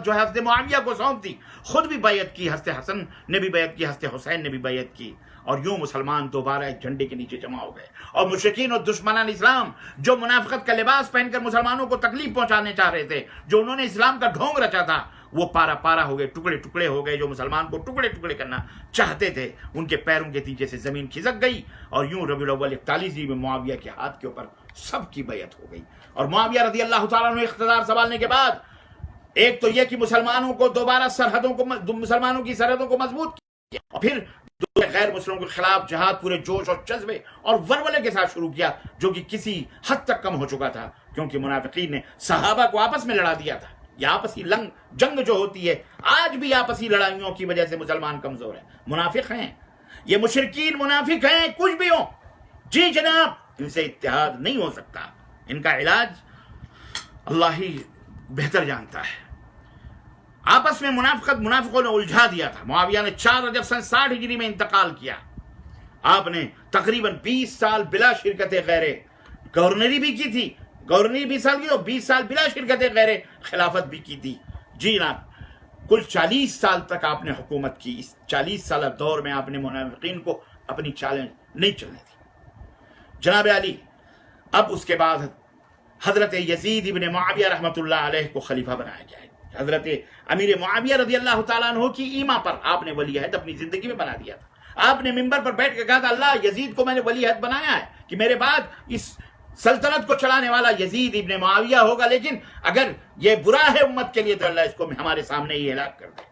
جو ہے حضرت معاویہ کو سونپ دی. خود بھی بیعت کی, حضرت حسن نے بھی بیعت کی, حضرت حسین نے بھی بیعت کی, اور یوں مسلمان دوبارہ ایک جھنڈے کے نیچے جمع ہو گئے. اور مشرکین اور دشمنان اسلام جو منافقت کا لباس پہن کر مسلمانوں کو تکلیف پہنچانے چاہ رہے تھے, جو انہوں نے اسلام کا ڈھونگ رچا تھا, وہ پارا پارا ہو گئے, ٹکڑے ٹکڑے ہو گئے. جو مسلمان کو ٹکڑے ٹکڑے کرنا چاہتے تھے ان کے پیروں کے نیچے سے زمین کھسک گئی, اور یوں ربیع الاول 41 میں معاویہ کے ہاتھ کے اوپر سب کی بیعت ہو گئی. اور معاویہ رضی اللہ تعالیٰ عنہ اقتدار سنبھالنے کے بعد ایک تو یہ کہ مسلمانوں کو دوبارہ مسلمانوں کی سرحدوں کو مضبوط کیا, اور پھر غیر مسلموں کے خلاف جہاد پورے جوش اور جذبے اور ولولے کے ساتھ شروع کیا, جو کہ کسی حد تک کم ہو چکا تھا کیونکہ منافقین نے صحابہ کو آپس میں لڑا دیا تھا. یہ آپسی جنگ جو ہوتی ہے, آج بھی آپسی لڑائیوں کی وجہ سے مسلمان کمزور ہیں, منافق ہیں, یہ مشرکین منافق ہیں, کچھ بھی ہوں. جی جناب, ان سے اتحاد نہیں ہو سکتا, ان کا علاج اللہ ہی بہتر جانتا ہے. آپس میں منافقوں نے الجھا دیا تھا. معاویہ نے 4 رجب سن 60 ہجری میں انتقال کیا. آپ نے تقریباً 20 سال بلا شرکت غیرے گورنری بھی کی تھی, گورنری 20 سال کی, اور 20 سال بلا شرکت غیرے خلافت بھی کی تھی. جی جناب, کل 40 سال تک آپ نے حکومت کی. اس 40 سالہ دور میں آپ نے منافقین کو اپنی چالیں نہیں چلنے دی. جناب علی اب اس کے بعد حضرت یزید ابن معاویہ رحمۃ اللہ علیہ کو خلیفہ بنایا گیا ہے. حضرت امیر معاویہ رضی اللہ تعالیٰ عنہ کی ایما پر آپ نے ولی عہد اپنی زندگی میں بنا دیا تھا. آپ نے منبر پر بیٹھ کے کہا تھا اللہ یزید کو میں نے ولی عہد بنایا ہے کہ میرے بعد اس سلطنت کو چلانے والا یزید ابن معاویہ ہوگا، لیکن اگر یہ برا ہے امت کے لیے تو اللہ اس کو ہمارے سامنے ہی ہلاک کر دے.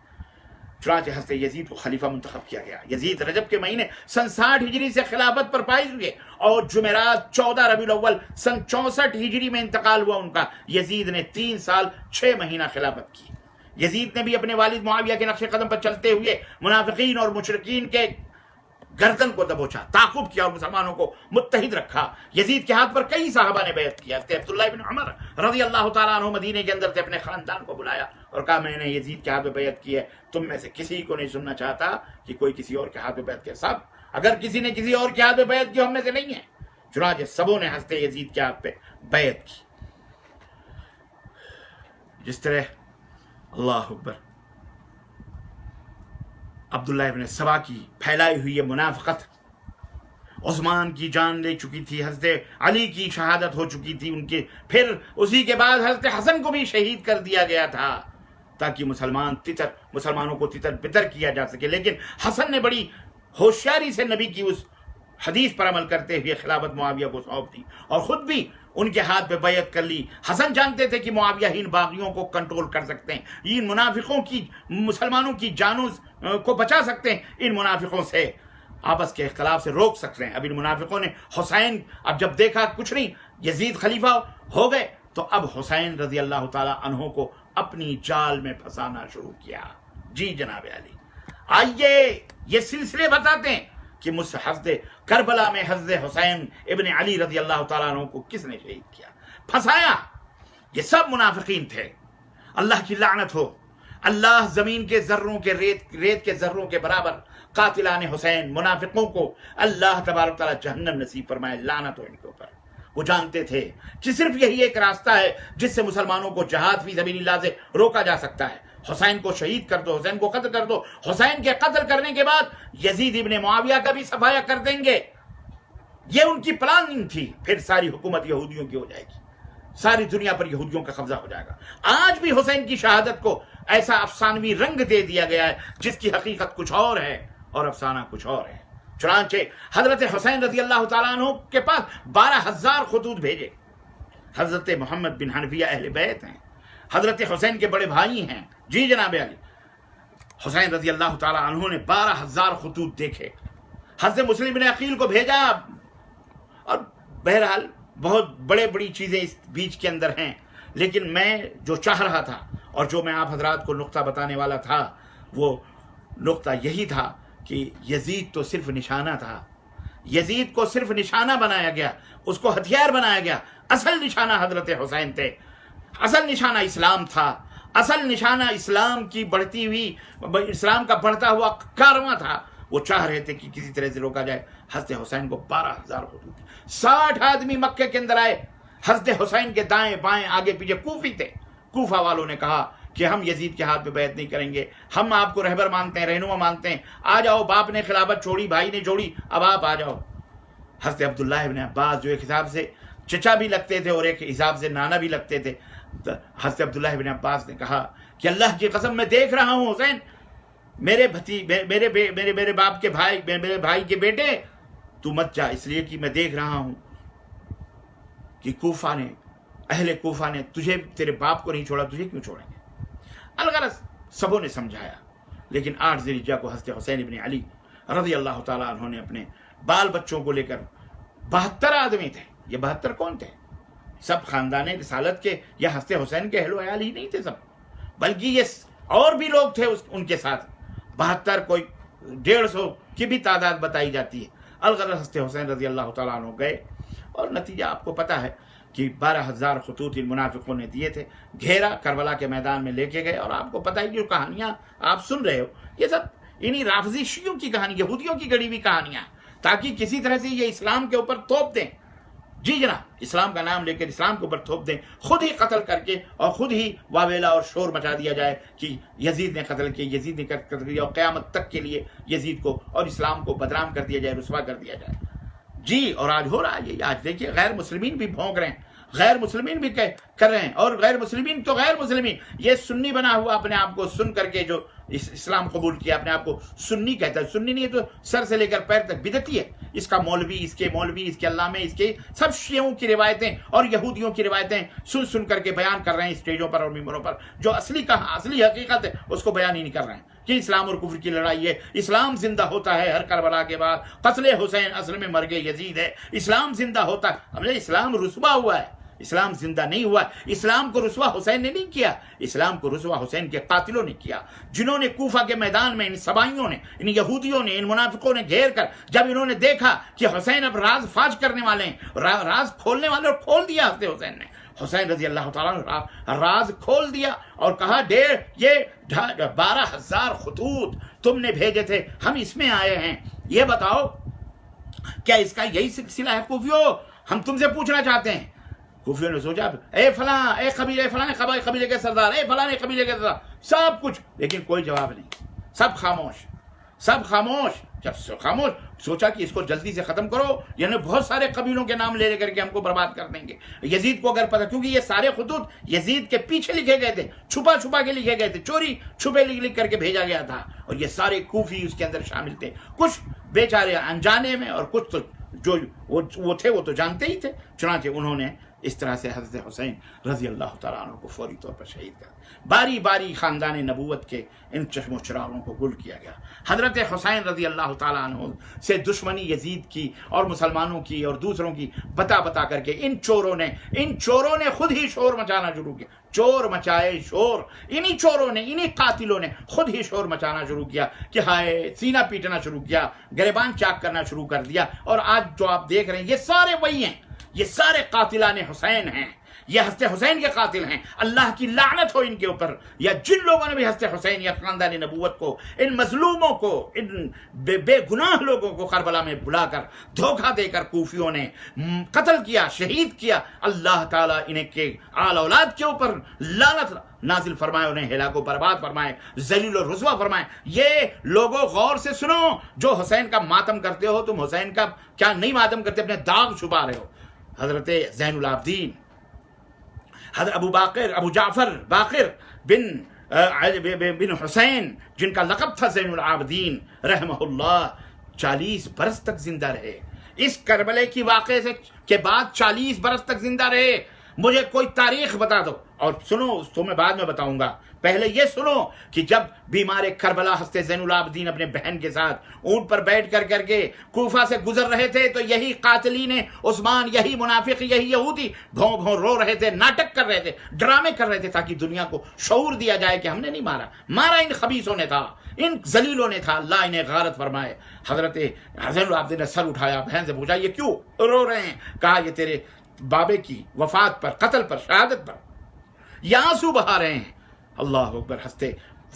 چنانچہ حضرت یزید کو خلیفہ منتخب کیا گیا. یزید رجب کے مہینے سن 60 ہجری سے خلافت پر فائز ہوئے اور جمعرات 14 ربیع الاول سن 64 ہجری میں انتقال ہوا ان کا. یزید نے 3 سال 6 مہینہ خلافت کی. یزید نے بھی اپنے والد معاویہ کے نقش قدم پر چلتے ہوئے منافقین اور مشرکین کے گردن کو دبوچا، تعاقب کیا اور مسلمانوں کو متحد رکھا. یزید کے ہاتھ پر کئی صحابہ نے بیعت کیا. عبداللہ بن عمر رضی اللہ تعالیٰ عنہ مدینے کے اندر سے اپنے خاندان کو بلایا اور کہا میں نے یزید کے ہاتھ پہ بیعت کی ہے، تم میں سے کسی کو نہیں سننا چاہتا کہ کوئی کسی اور کے ہاتھ پہ بیعت کرے. سب اگر کسی نے کسی اور کے ہاتھ پہ بیعت کی ہم میں سے نہیں ہے. چنانچہ سبوں نے حضرت یزید کے ہاتھ پہ بیعت کی. جس طرح اللہ اکبر عبداللہ ابن سبا کی پھیلائی ہوئی یہ منافقت عثمان کی جان لے چکی تھی، حضرت علی کی شہادت ہو چکی تھی ان کے، پھر اسی کے بعد حضرت حسن کو بھی شہید کر دیا گیا تھا تاکہ مسلمانوں کو تتر بتر کیا جا سکے. لیکن حسن نے بڑی ہوشیاری سے نبی کی اس حدیث پر عمل کرتے ہوئے خلافت معاویہ کو سونپ دی اور خود بھی ان کے ہاتھ پہ بیعت کر لی. حسن جانتے تھے کہ معاویہ ہی ان باغیوں کو کنٹرول کر سکتے ہیں، ان منافقوں کی مسلمانوں کی جانوں کو بچا سکتے ہیں، ان منافقوں سے آپس کے اختلاف سے روک سکتے ہیں. اب ان منافقوں نے حسین اب جب دیکھا کچھ نہیں، یزید خلیفہ ہو گئے، تو اب حسین رضی اللہ تعالی عنہ کو اپنی جال میں پھنسانا شروع کیا. جی جناب علی آئیے یہ سلسلے بتاتے ہیں کہ حضرت کربلا میں حضرت حسین ابن علی رضی اللہ تعالیٰ عنہ کو کس نے شہید کیا، پھنسایا. یہ سب منافقین تھے. اللہ کی لعنت ہو. اللہ زمین کے ذروں کے ریت کے ذروں کے برابر قاتلان حسین منافقوں کو اللہ تبارک تعالیٰ جہنم نصیب فرمائے. لعنت ہو ان کے اوپر. وہ جانتے تھے کہ صرف یہی ایک راستہ ہے جس سے مسلمانوں کو جہاد فی سبیل اللہ سے روکا جا سکتا ہے. حسین کو شہید کر دو، حسین کو قتل کر دو. حسین کے قتل کرنے کے بعد یزید ابن معاویہ کا بھی صفایا کر دیں گے. یہ ان کی پلاننگ تھی. پھر ساری حکومت یہودیوں کی ہو جائے گی، ساری دنیا پر یہودیوں کا قبضہ ہو جائے گا. آج بھی حسین کی شہادت کو ایسا افسانوی رنگ دے دیا گیا ہے جس کی حقیقت کچھ اور ہے اور افسانہ کچھ اور ہے. چنانچہ حضرت حسین رضی اللہ تعالیٰ عنہ کے پاس 12,000 خطوط بھیجے. حضرت محمد بن حنفیہ اہل بیت ہیں، حضرت حسین کے بڑے بھائی ہیں. جی جناب علی حسین رضی اللہ تعالیٰ عنہ نے 12,000 خطوط دیکھے. حضرت مسلم بن عقیل کو بھیجا. اور بہرحال بہت بڑی چیزیں اس بیچ کے اندر ہیں، لیکن میں جو چاہ رہا تھا اور جو میں آپ حضرات کو نقطہ بتانے والا تھا وہ نقطہ یہی تھا کہ یزید تو صرف نشانہ تھا. یزید کو صرف نشانہ بنایا گیا، اس کو ہتھیار بنایا گیا. اصل نشانہ حضرت حسین تھے. اصل نشانہ اسلام تھا. اصل نشانہ اسلام کی بڑھتی ہوئی، اسلام کا بڑھتا ہوا کارواں تھا. وہ چاہ رہے تھے کہ کسی طرح سے روکا جائے. حضرت حسین کو 12,000 خطوط، 60 آدمی مکے کے اندر آئے. حضرت حسین کے دائیں بائیں آگے پیچھے کوفی تھے. کوفہ والوں نے کہا کہ ہم یزید کے ہاتھ پہ بیعت نہیں کریں گے، ہم آپ کو رہبر مانتے ہیں، رہنما مانتے ہیں. آ جاؤ، باپ نے خلافت چھوڑی، بھائی نے چھوڑی، اب آپ آ جاؤ. حضرت عبداللہ ابن عباس جو ایک حساب سے چچا بھی لگتے تھے اور ایک حساب سے نانا بھی لگتے تھے، حضرت عبداللہ ابن عباس نے کہا کہ اللہ کی قسم میں دیکھ رہا ہوں حسین، میرے باپ کے بھائی، میرے بھائی کے بیٹے، تو مت جا، اس لیے کہ میں دیکھ رہا ہوں کہ کوفہ نے، اہل کوفہ نے تجھے، تیرے باپ کو نہیں چھوڑا، تجھے کیوں چھوڑیں گے. الغرض سبوں نے سمجھایا. لیکن 8 ذی الحجہ کو حضرت حسین ابن علی رضی اللہ تعالیٰ عنہ نے اپنے بال بچوں کو لے کر 72 آدمی تھے. یہ 72 کون تھے؟ سب خاندان رسالت کے یا حضرت حسین کے اہل و عیال ہی نہیں تھے سب، بلکہ یہ اور بھی لوگ تھے ان کے ساتھ. 72 کوئی 150 کی بھی تعداد بتائی جاتی ہے. الغرض حضرت حسین رضی اللہ تعالیٰ عنہ گئے اور نتیجہ آپ کو پتہ ہے کہ 12,000 خطوط ان منافقوں نے دیے تھے. گھیرا کربلا کے میدان میں لے کے گئے. اور آپ کو پتہ ہے جو کہانیاں آپ سن رہے ہو یہ سب انہی رافضی شیعوں کی کہانی، یہودیوں کی گڑی ہوئی کہانیاں، تاکہ کسی طرح سے یہ اسلام کے اوپر توپ دیں. جی جناب، اسلام کا نام لے کر اسلام کے اوپر تھوپ دیں، خود ہی قتل کر کے اور خود ہی واویلا اور شور مچا دیا جائے کہ یزید نے قتل کیا، یزید نے قتل کیا، اور قیامت تک کے لیے یزید کو اور اسلام کو بدنام کر دیا جائے، رسوا کر دیا جائے۔ جی، اور آج ہو رہا ہے یہ، آج دیکھیے غیر مسلمین بھی بھونک رہے ہیں، غیر مسلمین بھی کر رہے ہیں، اور غیر مسلمین تو غیر مسلمین، یہ سنی بنا ہوا اپنے آپ کو سن کر کے جو اسلام قبول کیا، اپنے آپ کو سنی کہتا ہے، سنی نہیں ہے تو سر سے لے کر پیر تک بدعتی ہے، اس کا مولوی، اس کے علامے، اس کے سب شیعوں کی روایتیں اور یہودیوں کی روایتیں سن کر کے بیان کر رہے ہیں اسٹیجوں پر اور ممبروں پر، جو اصلی حقیقت ہے اس کو بیان ہی نہیں کر رہے ہیں کہ اسلام اور کفر کی لڑائی ہے، اسلام زندہ ہوتا ہے ہر کربلا کے بعد، قتل حسین اصل میں مرگ یزید ہے، اسلام زندہ ہوتا ہے، ہم نے اسلام رسوا ہوا ہے، اسلام زندہ نہیں ہوا، اسلام کو رسوا حسین نے نہیں کیا، اسلام کو رسوا حسین کے قاتلوں نے کیا، جنہوں نے کوفہ کے میدان میں ان سبائیوں نے، ان یہودیوں نے، ان منافقوں نے گھیر کر جب انہوں نے دیکھا کہ حسین اب راز فاش کرنے والے ہیں، راز کھولنے والے، اور کھول دیا حسین نے، حسین رضی اللہ تعالیٰ نے راز کھول دیا اور کہا یہ 12,000 خطوط تم نے بھیجے تھے، ہم اس میں آئے ہیں، یہ بتاؤ کیا اس کا یہی سلسلہ ہے؟ کوفیوں، ہم تم سے پوچھنا چاہتے ہیں۔ کوفیوں نے سوچا اے فلاں، اے قبیلے فلاں قبیلے کے سردار، اے فلاں قبیلے کے سردار، سب کچھ، لیکن کوئی جواب نہیں، سب خاموش، سب خاموش۔ جب خاموش، سوچا کہ اس کو جلدی سے ختم کرو، یعنی بہت سارے قبیلوں کے نام لے کر کے ہم کو برباد کر دیں گے۔ یزید کو اگر پتہ، کیونکہ یہ سارے خطوط یزید کے پیچھے لکھے گئے تھے، چھپا کے لکھے گئے تھے، چوری چھپے لکھ کر کے بھیجا گیا تھا، اور یہ سارے کوفی اس کے اندر شامل تھے، کچھ بیچارے انجانے میں اور کچھ تو جو وہ تھے وہ تو جانتے ہی تھے۔ چنانچہ انہوں نے اس طرح سے حضرت حسین رضی اللہ تعالیٰ عنہ کو فوری طور پر شہید کر، باری باری خاندان نبوت کے ان چشم و چراغوں کو گل کیا گیا۔ حضرت حسین رضی اللہ تعالیٰ عنہ سے دشمنی یزید کی اور مسلمانوں کی اور دوسروں کی بتا کر کے ان چوروں نے خود ہی شور مچانا شروع کیا، چور مچائے شور، انہی چوروں نے، انہی قاتلوں نے خود ہی شور مچانا شروع کیا کہ ہائے، سینہ پیٹنا شروع کیا، گریبان چاک کرنا شروع کر دیا، اور آج جو آپ دیکھ رہے ہیں یہ سارے وہی ہیں، یہ سارے قاتلان حسین ہیں، یہ حضرت حسین کے قاتل ہیں، اللہ کی لعنت ہو ان کے اوپر، یا جن لوگوں نے بھی حضرت حسین یا خاندان نبوت کو، ان مظلوموں کو، ان بے گناہ لوگوں کو کربلا میں بلا کر دھوکہ دے کر کوفیوں نے قتل کیا، شہید کیا، اللہ تعالیٰ انہیں کے آل اولاد کے اوپر لعنت نازل فرمائے، انہیں ہلاک و برباد فرمائے، ذلیل و رسوا فرمائے۔ یہ لوگوں غور سے سنو، جو حسین کا ماتم کرتے ہو، تم حسین کا کیا نہیں ماتم کرتے، اپنے داغ چھپا رہے ہو۔ حضرت زین العابدین، حضرت ابو جعفر باقر بن حسین، جن کا لقب تھا زین العابدین رحمہ اللہ، 40 برس تک زندہ رہے، اس کربلے کی واقعے کے بعد 40 برس تک زندہ رہے۔ مجھے کوئی تاریخ بتا دو، اور سنو، اس کو میں بعد میں بتاؤں گا، پہلے یہ سنو کہ جب بیمار کربلا حضرت زین العابدین اپنے بہن کے ساتھ اونٹ پر بیٹھ کر کے کوفہ سے گزر رہے تھے، تو یہی قاتلین عثمان، یہی منافق، یہی یہودی بھوں رو رہے تھے، ناٹک کر رہے تھے، ڈرامے کر رہے تھے، تاکہ دنیا کو شعور دیا جائے کہ ہم نے نہیں مارا ان خبیثوں نے تھا، ان ذلیلوں نے تھا، اللہ انہیں غارت فرمائے۔ حضرت زین العابدین نے سر اٹھایا، بہن سے پوچھا یہ کیوں رو رہے ہیں؟ کہا یہ تیرے بابے کی وفات پر، قتل پر، شہادت پر یہ آنسو بہا رہے ہیں۔ اللہ اکبر۔ حضرت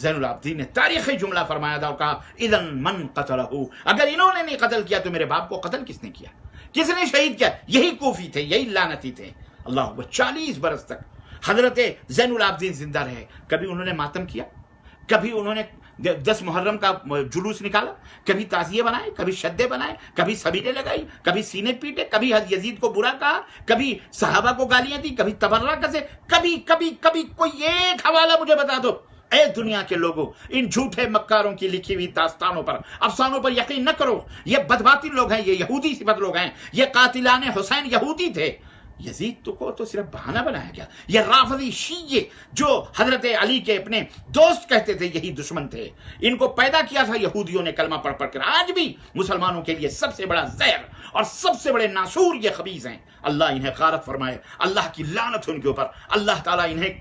زین العابدین نے تاریخی جملہ فرمایا تھا اور کہا اذن من قتلہ، اگر انہوں نے نہیں قتل کیا تو میرے باپ کو قتل کس نے کیا، کس نے شہید کیا؟ یہی کوفی تھے، یہی لعنتی تھے۔ اللہ اکبر۔ 40 برس تک حضرت زین العابدین زندہ رہے، کبھی انہوں نے ماتم کیا، کبھی انہوں نے 10 محرم کا جلوس نکالا، کبھی تعزیے بنائے، کبھی شدے بنائے، کبھی سبیلے لگائی، کبھی سینے پیٹے، کبھی یزید کو برا کہا، کبھی صحابہ کو گالیاں دی، کبھی تبرہ کسے، کبھی کوئی ایک حوالہ مجھے بتا دو۔ اے دنیا کے لوگوں، ان جھوٹے مکاروں کی لکھی ہوئی داستانوں پر، افسانوں پر یقین نہ کرو، یہ بدباطل لوگ ہیں، یہ یہودی صفت لوگ ہیں، یہ قاتلان حسین یہودی تھے۔ یزید کو تو صرف بہانہ بنایا گیا، یہ رافضی شیعہ جو حضرت علی کے اپنے دوست کہتے تھے، یہی دشمن تھے، ان کو پیدا کیا تھا یہودیوں نے کلمہ پڑھ کر۔ آج بھی مسلمانوں کے لیے سب سے بڑا زہر اور سب سے بڑے ناسور یہ خبیث ہیں، اللہ انہیں غارت فرمائے، اللہ کی لعنت ان کے اوپر، اللہ تعالیٰ انہیں